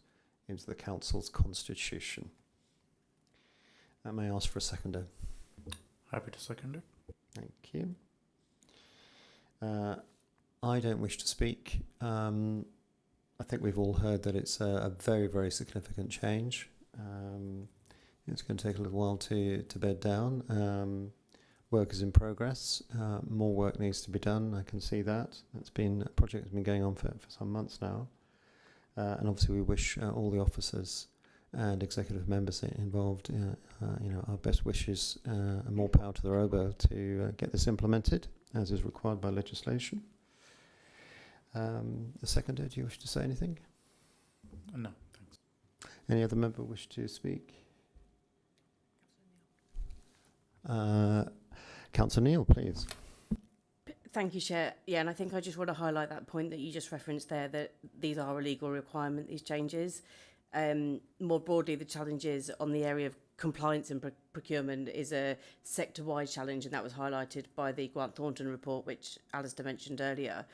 into the council's constitution. I may ask for a seconder. Happy to second it. Thank you. I don't wish to speak. I think we've all heard that it's a very, very significant change. It's going to take a little while to bed down. Work is in progress. More work needs to be done. I can see that. It's been a project that's been going on for some months now. And obviously we wish all the officers and executive members involved, our best wishes and more power to the ROBO to get this implemented as is required by legislation. The seconder, do you wish to say anything? No, thanks. Any other member wish to speak? Councillor Neil, please. Thank you, Chair. Yeah, and I think I just want to highlight that point that you just referenced there, that these are a legal requirement, these changes. More broadly, the challenges on the area of compliance and procurement is a sector-wide challenge, and that was highlighted by the Grant Thornton report, which Alistair mentioned earlier.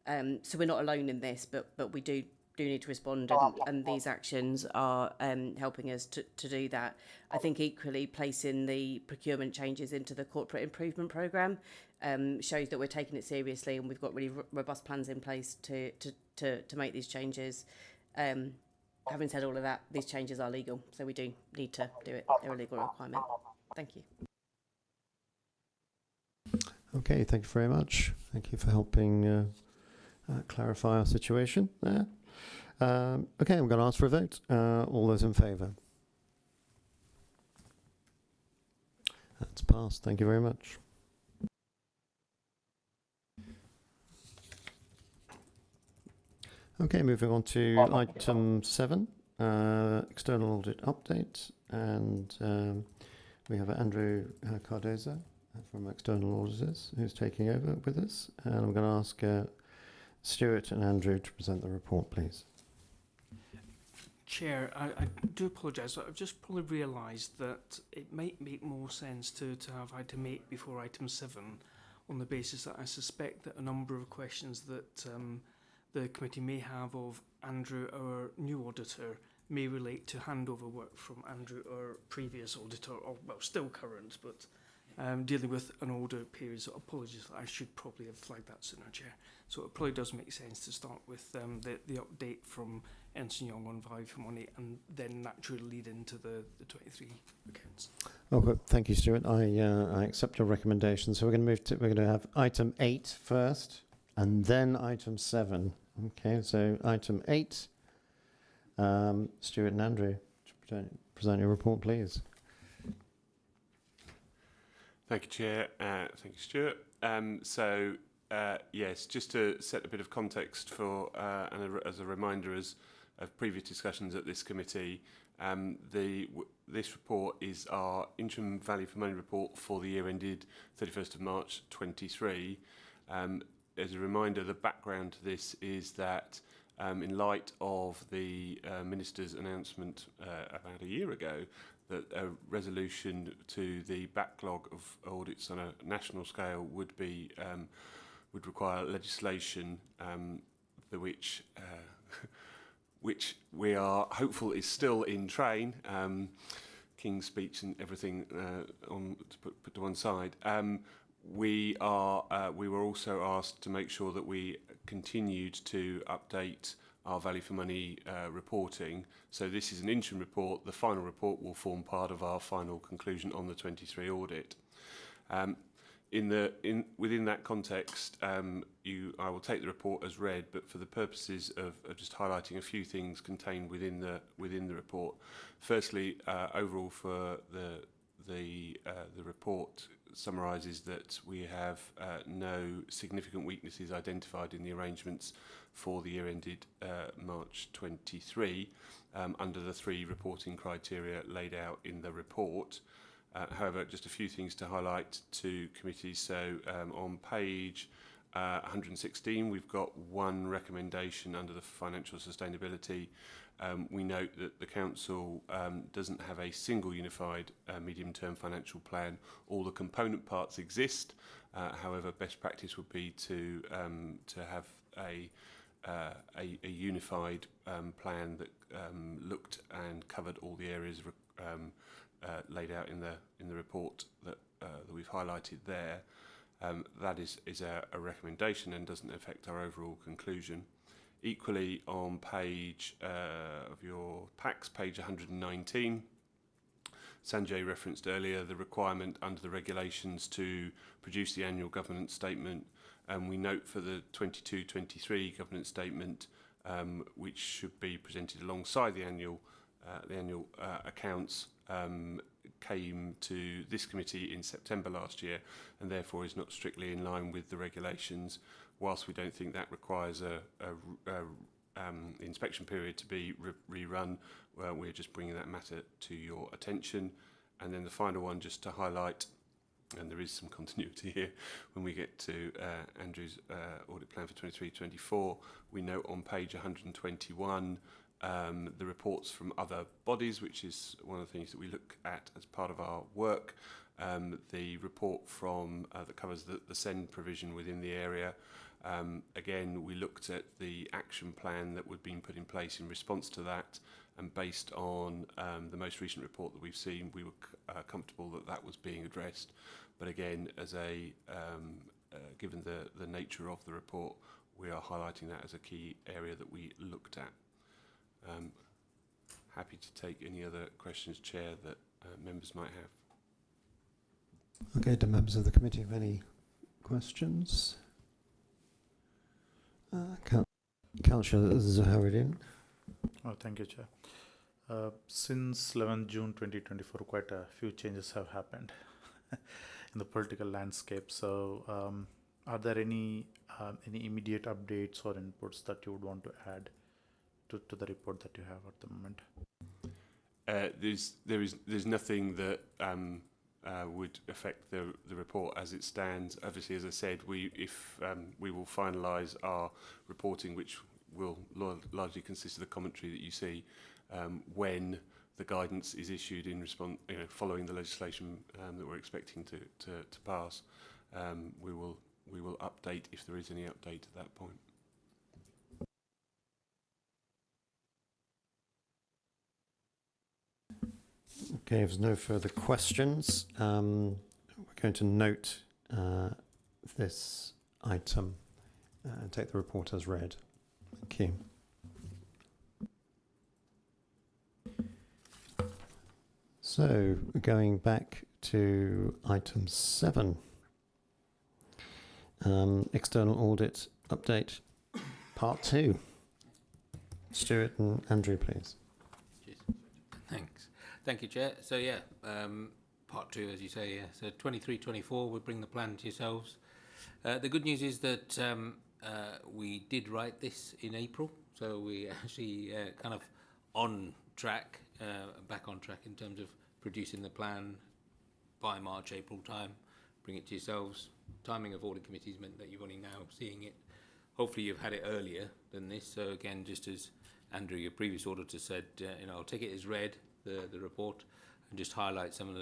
So we're not alone in this, but we do need to respond, and these actions are helping us to do that. I think equally placing the procurement changes into the corporate improvement programme shows that we're taking it seriously, and we've got really robust plans in place to make these changes. Having said all of that, these changes are legal, so we do need to do it. They're a legal requirement. Thank you. Okay, thank you very much. Thank you for helping clarify our situation there. Okay, I'm going to ask for a vote. All those in favour? That's passed. Thank you very much. Okay, moving on to item 7, external audit update, and we have Andrew Cardoza from External Auditors who's taking over with us, and I'm going to ask Stuart and Andrew to present the report, please. Chair, I do apologise. I've just probably realised that it might make more sense to have item 8 before item 7, on the basis that I suspect that a number of questions that the committee may have of Andrew, our new auditor, may relate to handover work from Andrew, our previous auditor, or well, still current, but dealing with an older period. So apologies, I should probably have flagged that sooner, Chair. So it probably does make sense to start with the update from Ernst & Young on value for money, and then naturally lead into the 23 accounts. Okay, thank you, Stuart. I accept your recommendation. So we're going to have item 8 first, and then item 7. Okay, so item 8. Stuart and Andrew, present your report, please. Thank you, Chair. Thank you, Stuart. Yes, just to set a bit of context for and as a reminder of previous discussions at this committee, this report is our interim value for money report for the year ended 31st of March 23. As a reminder, the background to this is that in light of the Minister's announcement about a year ago that a resolution to the backlog of audits on a national scale would require legislation, which we are hopeful is still in train. King's speech and everything put to one side. We were also asked to make sure that we continued to update our value for money reporting. So this is an interim report. The final report will form part of our final conclusion on the 23 audit. Within that context, I will take the report as read, but for the purposes of just highlighting a few things contained within the report. Firstly, overall for the report summarises that we have no significant weaknesses identified in the arrangements for the year ended March 23 under the 3 reporting criteria laid out in the report. However, just a few things to highlight to committees. So on page 116, we've got one recommendation under the financial sustainability. We note that the Council doesn't have a single unified medium-term financial plan. All the component parts exist. However, best practice would be to have a unified plan that looked and covered all the areas laid out in the report that we've highlighted there. That is a recommendation and doesn't affect our overall conclusion. Equally, on page of your packs, page 119, Sanjay referenced earlier the requirement under the regulations to produce the annual governance statement. We note for the 22-23 governance statement, which should be presented alongside the annual accounts, came to this committee in September last year, and therefore is not strictly in line with the regulations. Whilst we don't think that requires a inspection period to be rerun, we're just bringing that matter to your attention. And then the final one, just to highlight, and there is some continuity here when we get to Andrew's audit plan for 23-24, we note on page 121 the reports from other bodies, which is one of the things that we look at as part of our work. The report from that covers the SEND provision within the area. Again, we looked at the action plan that would been put in place in response to that, and based on the most recent report that we've seen, we were comfortable that that was being addressed. But again, as given the nature of the report, we are highlighting that as a key area that we looked at. Happy to take any other questions, Chair, that members might have. Okay, do members of the committee have any questions? Councillor Zaharuddin. Oh, thank you, Chair. Since 11 June 2024, quite a few changes have happened in the political landscape. So, are there any immediate updates or inputs that you would want to add to the report that you have at the moment? There's nothing that would affect the report as it stands. Obviously, as I said, we will finalise our reporting, which will largely consist of the commentary that you see when the guidance is issued in response, following the legislation that we're expecting to pass. We will update if there is any update at that point. Okay, if there's no further questions, we're going to note this item and take the report as read. Thank you. So, going back to item 7, external audit update, part 2. Stuart and Andrew, please. Cheers. Thanks. Thank you, Chair. So yeah, part 2, as you say, yeah. So 23-24, we'll bring the plan to yourselves. The good news is that we did write this in April, so we actually kind of on track, back on track in terms of producing the plan by March, April time, bring it to yourselves. Timing of audit committees meant that you're only now seeing it. Hopefully you've had it earlier than this. So again, just as Andrew, your previous auditor, said, I'll take it as read, the report, and just highlight some of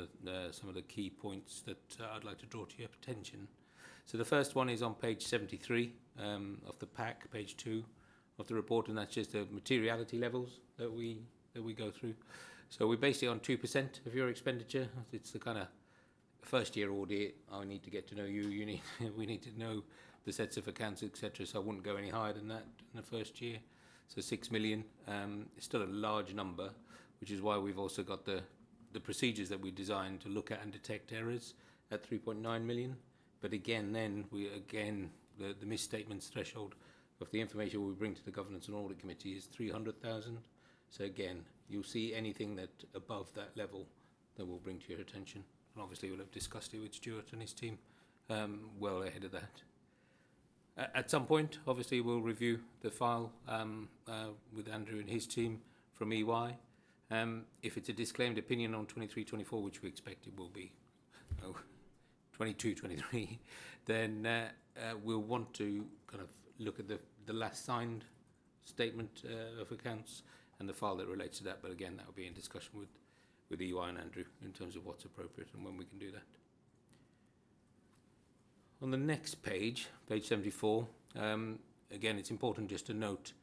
the key points that I'd like to draw to your attention. So the first one is on page 73 of the pack, page 2 of the report, and that's just the materiality levels that we go through. So we base it on 2% of your expenditure. It's the kind of first year audit. I need to get to know you. We need to know the sets of accounts, etc. So I wouldn't go any higher than that in the first year. So 6 million. It's still a large number, which is why we've also got the procedures that we designed to look at and detect errors at 3.9 million. But again, then the misstatements threshold of the information we bring to the Governance and Audit Committee is 300,000. So again, you'll see anything that above that level that we'll bring to your attention. And obviously we'll have discussed it with Stuart and his team well ahead of that. At some point, obviously we'll review the file with Andrew and his team from EY. If it's a disclaimed opinion on 23-24, which we expect it will be, 22-23, then we'll want to kind of look at the last signed statement of accounts and the file that relates to that. But again, that will be in discussion with EY and Andrew in terms of what's appropriate and when we can do that. On the next page, page 74, again, it's important just to note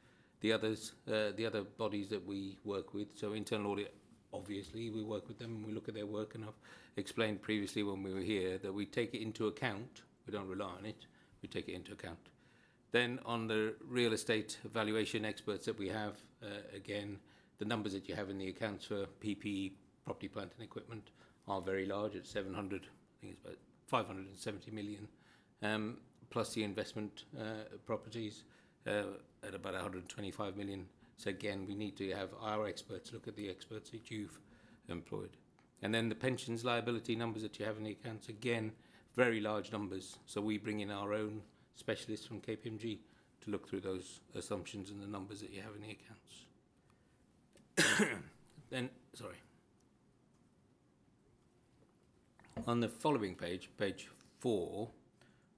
the other bodies that we work with. So internal audit, obviously, we work with them and we look at their work, and I've explained previously when we were here that we take it into account. We don't rely on it, we take it into account. Then on the real estate valuation experts that we have, again, the numbers that you have in the accounts for PPE, property, plant and equipment, are very large at 700, I think it's about 570 million, plus the investment properties at about 125 million. So again, we need to have our experts look at the experts that you've employed. And then the pensions liability numbers that you have in the accounts, again, very large numbers. So we bring in our own specialists from KPMG to look through those assumptions and the numbers that you have in the accounts. Then, sorry. On the following page, page 4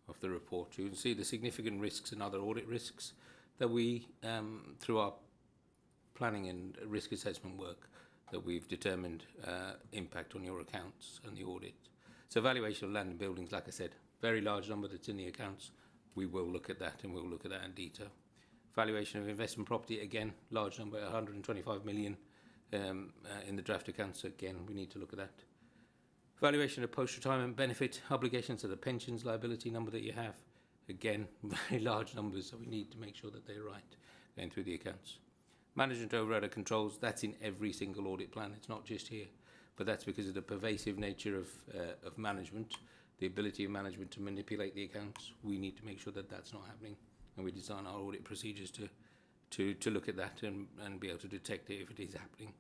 of the report, you can see the significant risks and other audit risks that we, through our planning and risk assessment work, that we've determined impact on your accounts and the audit. So valuation of land and buildings, like I said, very large number that's in the accounts. We will look at that, and we'll look at that in detail. Valuation of investment property, again, large number, 125 million in the draft accounts. So again, we need to look at that. Valuation of post-retirement benefit obligations, so the pensions liability number that you have, again, very large numbers, so we need to make sure that they're right going through the accounts. Management override controls, that's in every single audit plan, it's not just here. but that's because of the pervasive nature of management, the ability of management to manipulate the accounts. We need to make sure that that's not happening, and we design our audit procedures to look at that and be able to detect it if it is happening.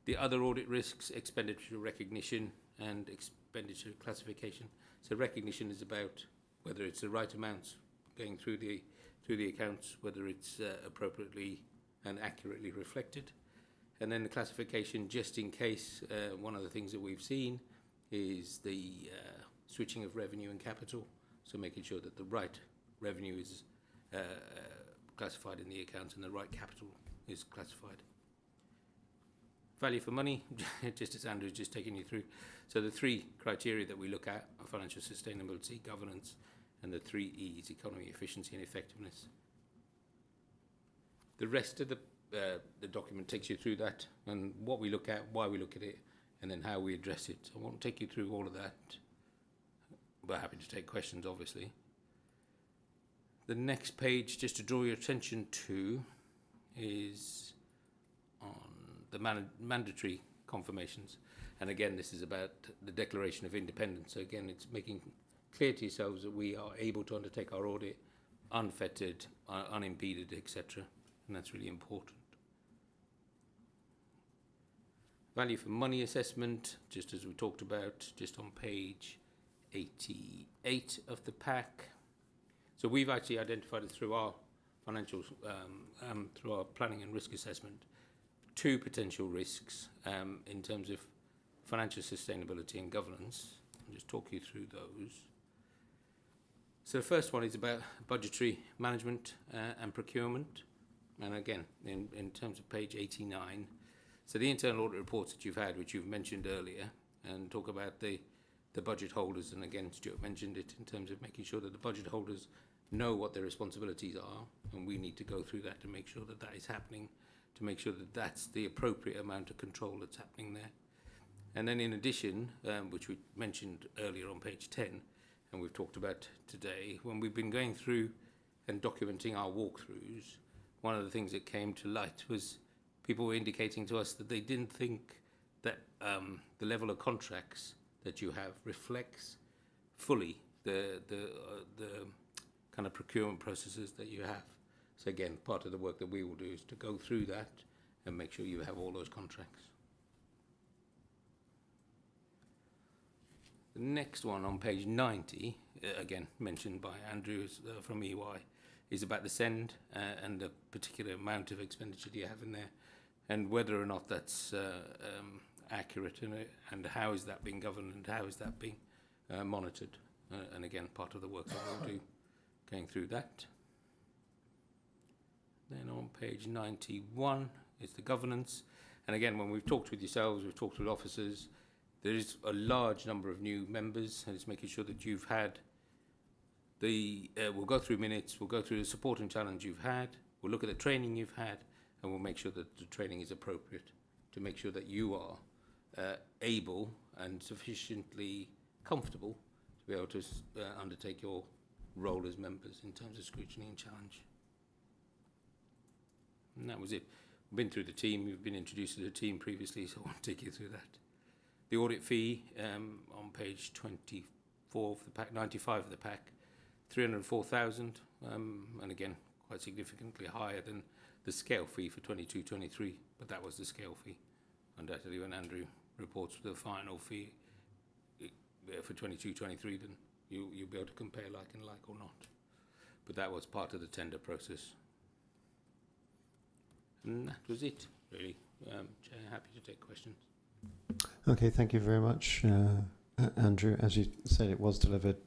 The other audit risks, expenditure recognition and expenditure classification. So recognition is about whether it's the right amounts going through the accounts, whether it's appropriately and accurately reflected. And then the classification, just in case, one of the things that we've seen is the switching of revenue and capital. So making sure that the right revenue is classified in the accounts and the right capital is classified. Value for money, just as Andrew's just taken you through. So the three criteria that we look at are financial sustainability, governance, and the 3 E's, economy, efficiency, and effectiveness. The rest of the document takes you through that and what we look at, why we look at it, and then how we address it. So I won't take you through all of that, but happy to take questions, obviously. The next page, just to draw your attention to, is on the mandatory confirmations. And again, this is about the Declaration of Independence. So again, it's making clear to yourselves that we are able to undertake our audit unfettered, unimpeded, etc. And that's really important. Value for money assessment, just as we talked about, just on page 88 of the pack. So we've actually identified it through our financial, through our planning and risk assessment, 2 potential risks in terms of financial sustainability and governance. I'll just talk you through those. So the first one is about budgetary management and procurement. And again, in terms of page 89, so the internal audit reports that you've had, which you've mentioned earlier, and talk about the budget holders, and again, Stuart mentioned it in terms of making sure that the budget holders know what their responsibilities are, and we need to go through that to make sure that that is happening, to make sure that that's the appropriate amount of control that's happening there. And then in addition, which we mentioned earlier on page 10, and we've talked about today, when we've been going through and documenting our walkthroughs, one of the things that came to light was people were indicating to us that they didn't think that the level of contracts that you have reflects fully the kind of procurement processes that you have. So again, part of the work that we will do is to go through that and make sure you have all those contracts. The next one on page 90, again mentioned by Andrew from EY, is about the send and the particular amount of expenditure you have in there, and whether or not that's accurate, and how is that being governed, and how is that being monitored. And again, part of the work that we'll do going through that. Then on page 91 is the governance. And again, when we've talked with yourselves, we've talked with officers, there is a large number of new members, and it's making sure that you've had the, we'll go through minutes, we'll go through the support and challenge you've had, we'll look at the training you've had, and we'll make sure that the training is appropriate to make sure that you are able and sufficiently comfortable to be able to undertake your role as members in terms of scrutiny and challenge. And that was it. We've been through the team, you've been introduced to the team previously, so I won't take you through that. The audit fee on page 24 of the pack, 95 of the pack, 304,000, and again, quite significantly higher than the scale fee for 22-23, but that was the scale fee. Undoubtedly, when Andrew reports the final fee for 22-23, then you'll be able to compare like and like or not. But that was part of the tender process. And that was it, really. Chair, happy to take questions. Okay, thank you very much, Andrew. As you said, it was delivered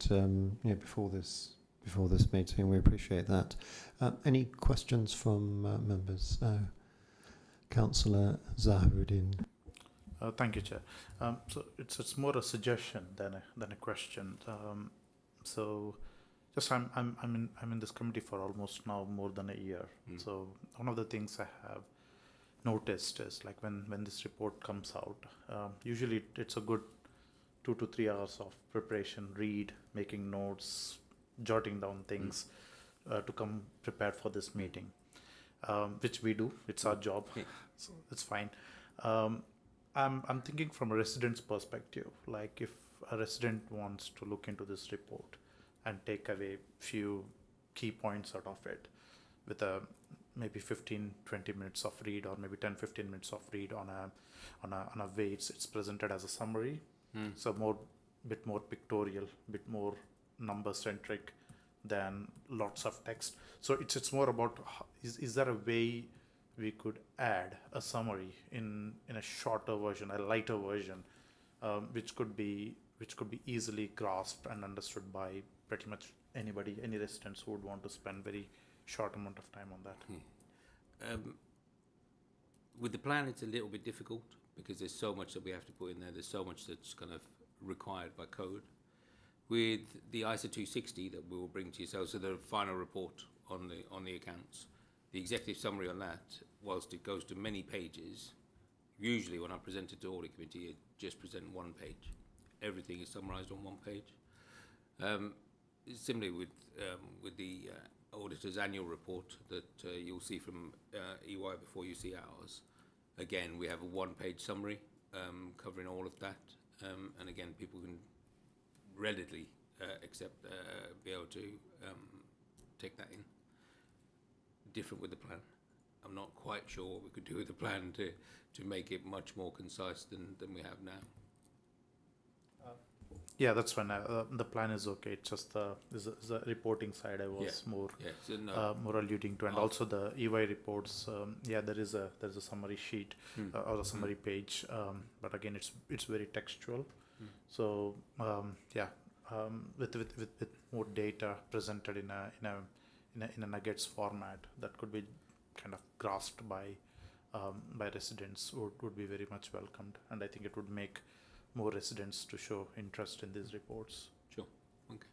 before this meeting. We appreciate that. Any questions from members? Councillor Zaharuddin. Thank you, Chair. So it's more a suggestion than a question. So just I'm in this committee for almost now more than a year. So one of the things I have noticed is, like, when this report comes out, usually it's a good 2 to 3 hours of preparation, read, making notes, jotting down things to come prepared for this meeting, which we do. It's our job, so it's fine. I'm thinking from a resident's perspective. Like if a resident wants to look into this report and take away few key points out of it, with a maybe 15-20 minutes of read, or maybe 10-15 minutes of read on a way it's presented as a summary. So bit more pictorial, bit more number centric than lots of text. So it's more about is there a way we could add a summary in a shorter version, a lighter version, which could be easily grasped and understood by pretty much anybody, any residents who would want to spend very short amount of time on that. With the plan, it's a little bit difficult because there's so much that we have to put in there. There's so much that's kind of required by code. With the ISA 260 that we will bring to yourselves, so the final report on the accounts, the executive summary on that, whilst it goes to many pages, usually when I present it to audit committee, I just present one page. Everything is summarised on one page. Similarly with the auditor's annual report that you'll see from EY before you see ours. Again, we have a one-page summary covering all of that, and again, people can readily be able to take that in. Different with the plan. I'm not quite sure what we could do with the plan to make it much more concise than we have now. Yeah, that's fine. The plan is okay. It's just the reporting side I was more alluding to, and also the EY reports. There's a summary sheet or a summary page, but again, it's very textual. So with more data presented in a nuggets format that could be kind of grasped by residents would be very much welcomed, and I think it would make more residents to show interest in these reports. Sure. Okay.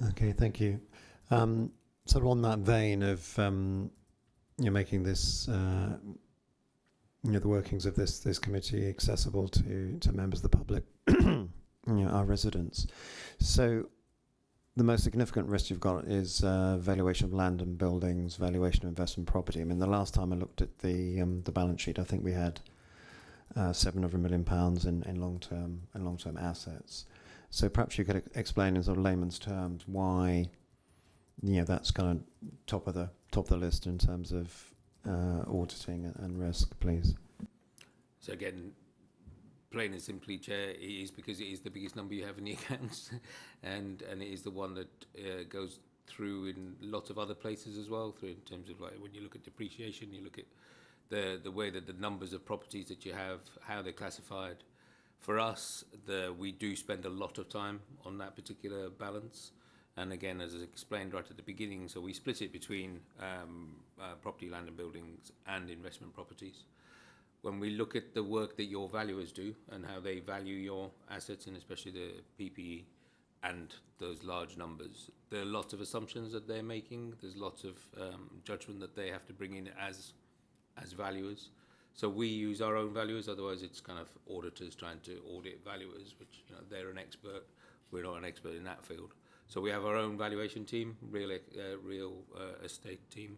Okay, thank you. Sort of on that vein of making this the workings of this committee accessible to members of the public, our residents. So the most significant risk you've got is valuation of land and buildings, valuation of investment property. I mean, the last time I looked at the balance sheet, I think we had £700 million in long-term assets. So perhaps you could explain in sort of layman's terms why that's kind of top of the list in terms of auditing and risk, please. So again, plain and simply, Chair, it is because it is the biggest number you have in the accounts, and it is the one that goes through in lots of other places as well. Through in terms of like when you look at depreciation, you look at the way that the numbers of properties that you have, how they're classified. For us, we do spend a lot of time on that particular balance. And again, as I explained right at the beginning, so we split it between property, land and buildings and investment properties. When we look at the work that your valuers do and how they value your assets, and especially the PPE and those large numbers, there are lots of assumptions that they're making. There's lots of judgment that they have to bring in as valuers. So we use our own valuers, otherwise it's kind of auditors trying to audit valuers, which they're an expert. We're not an expert in that field. So we have our own valuation team, real estate team.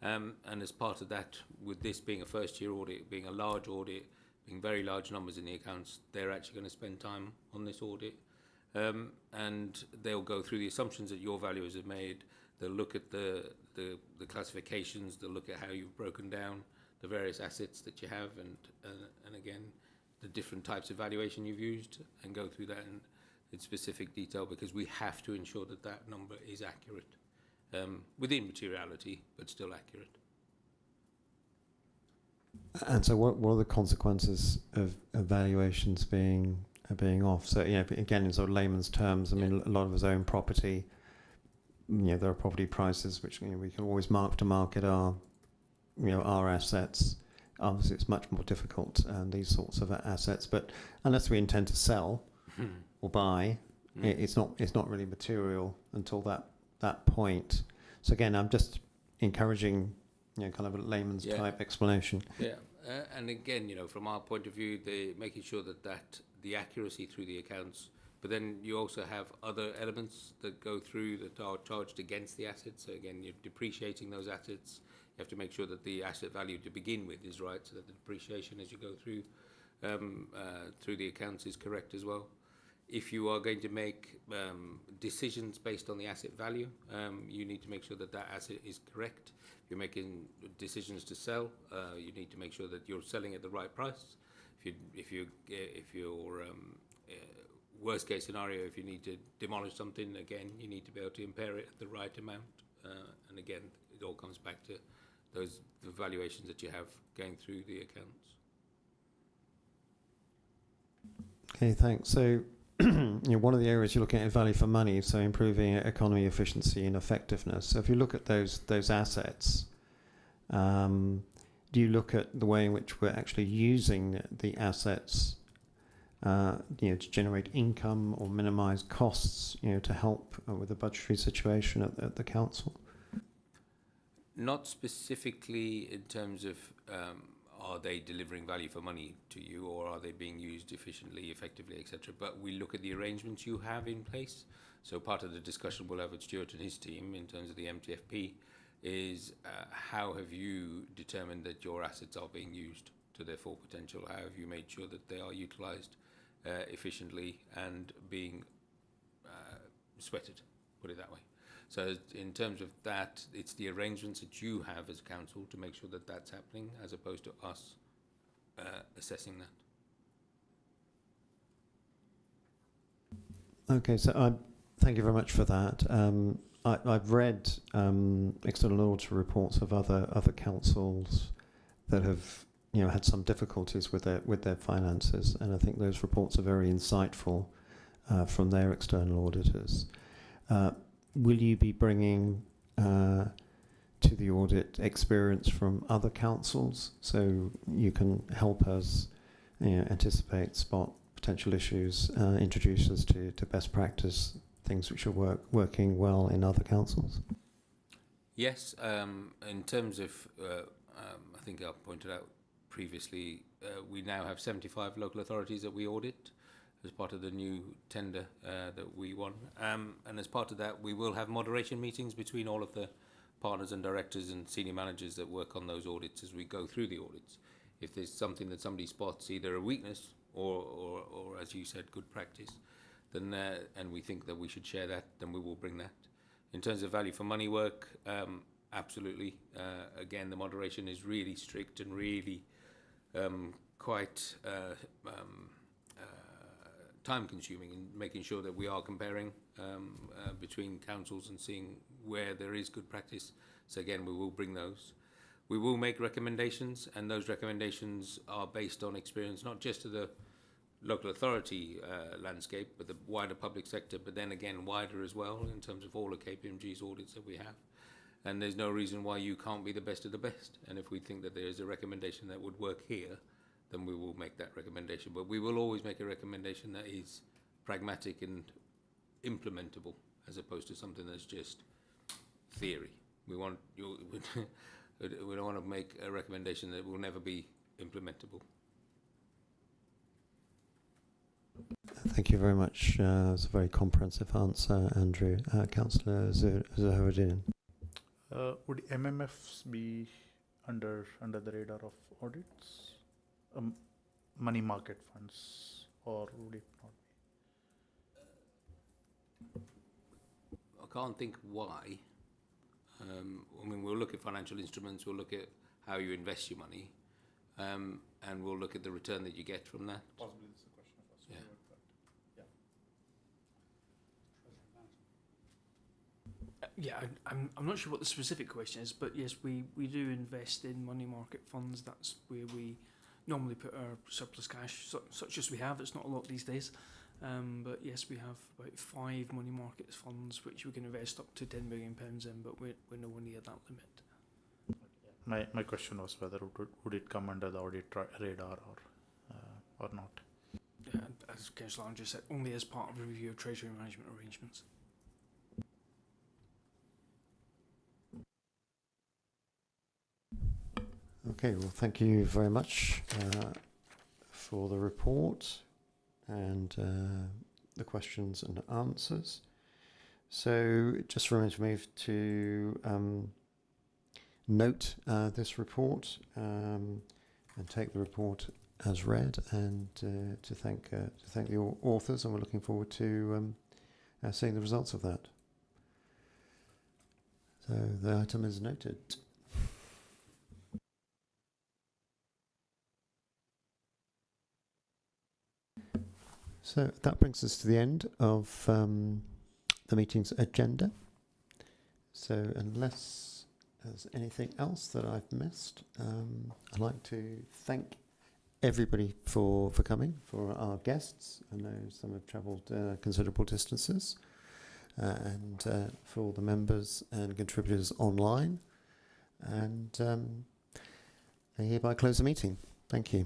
And as part of that, with this being a first-year audit, being a large audit, being very large numbers in the accounts, they're actually going to spend time on this audit. And they'll go through the assumptions that your valuers have made. They'll look at the classifications. They'll look at how you've broken down the various assets that you have, and again, the different types of valuation you've used, and go through that in specific detail, because we have to ensure that that number is accurate. Within materiality, but still accurate. And so what are the consequences of valuations being off? So, again, in sort of layman's terms, I mean, a lot of us own property. There are property prices which we can always mark to market our assets. Obviously, it's much more difficult, these sorts of assets. But unless we intend to sell or buy, it's not really material until that point. So again, I'm just encouraging kind of a layman's type explanation. Yeah, and again, from our point of view, making sure that the accuracy through the accounts, but then you also have other elements that go through that are charged against the assets. So again, you're depreciating those assets, you have to make sure that the asset value to begin with is right, so that the depreciation as you go through the accounts is correct as well. If you are going to make decisions based on the asset value, you need to make sure that that asset is correct. If you're making decisions to sell, you need to make sure that you're selling at the right price. If you're worst case scenario, if you need to demolish something, again, you need to be able to impair it at the right amount. And again, it all comes back to the valuations that you have going through the accounts. Okay, thanks. So, one of the areas you're looking at is value for money, so improving economy, efficiency, and effectiveness. So, if you look at those assets, do you look at the way in which we're actually using the assets, to generate income or minimise costs, to help with the budgetary situation at the council? Not specifically in terms of are they delivering value for money to you, or are they being used efficiently, effectively, etc. But we look at the arrangements you have in place. So part of the discussion we'll have with Stuart and his team in terms of the MTFP is how have you determined that your assets are being used to their full potential? How have you made sure that they are utilised efficiently and being sweated, put it that way. So in terms of that, it's the arrangements that you have as council to make sure that that's happening, as opposed to us assessing that. Okay, so thank you very much for that. I've read external auditor reports of other councils that have had some difficulties with their finances, and I think those reports are very insightful from their external auditors. Will you be bringing to the audit experience from other councils, so you can help us anticipate, spot potential issues, introduce us to best practice, things which are working well in other councils? Yes, in terms of, I think I pointed out previously, we now have 75 local authorities that we audit as part of the new tender that we won. And as part of that, we will have moderation meetings between all of the partners and directors and senior managers that work on those audits as we go through the audits. If there's something that somebody spots, either a weakness or as you said, good practice, then and we think that we should share that, then we will bring that. In terms of value for money work, absolutely. Again, the moderation is really strict and really quite time-consuming in making sure that we are comparing between councils and seeing where there is good practice. So again, we will bring those. We will make recommendations, and those recommendations are based on experience, not just of the local authority landscape, but the wider public sector, but then again wider as well in terms of all the KPMG's audits that we have. And there's no reason why you can't be the best of the best. And if we think that there is a recommendation that would work here, then we will make that recommendation. But we will always make a recommendation that is pragmatic and implementable, as opposed to something that's just theory. We don't want to make a recommendation that will never be implementable. Thank you very much. It's a very comprehensive answer, Andrew. Councillor Zaharuddin. Would MMFs be under the radar of audits? Money market funds, or would it not be? I can't think why. I mean, we'll look at financial instruments, we'll look at how you invest your money, and we'll look at the return that you get from that. Possibly it's a question of us. Yeah, I'm not sure what the specific question is, but yes, we do invest in money market funds. That's where we normally put our surplus cash, such as we have. It's not a lot these days, but yes, we have about 5 money markets funds which we can invest up to £10 million in, but we're nowhere near that limit. My question was whether would it come under the audit radar or not? Yeah, as Councillor Andrew said, only as part of a review of treasury management arrangements. Okay, well, thank you very much for the report and the questions and answers. So just remains to move to note this report and take the report as read, and to thank the authors, and we're looking forward to seeing the results of that. So the item is noted. So that brings us to the end of the meeting's agenda. So unless there's anything else that I've missed, I'd like to thank everybody for coming, for our guests. I know some have travelled considerable distances, and for all the members and contributors online. And I hereby close the meeting. Thank you.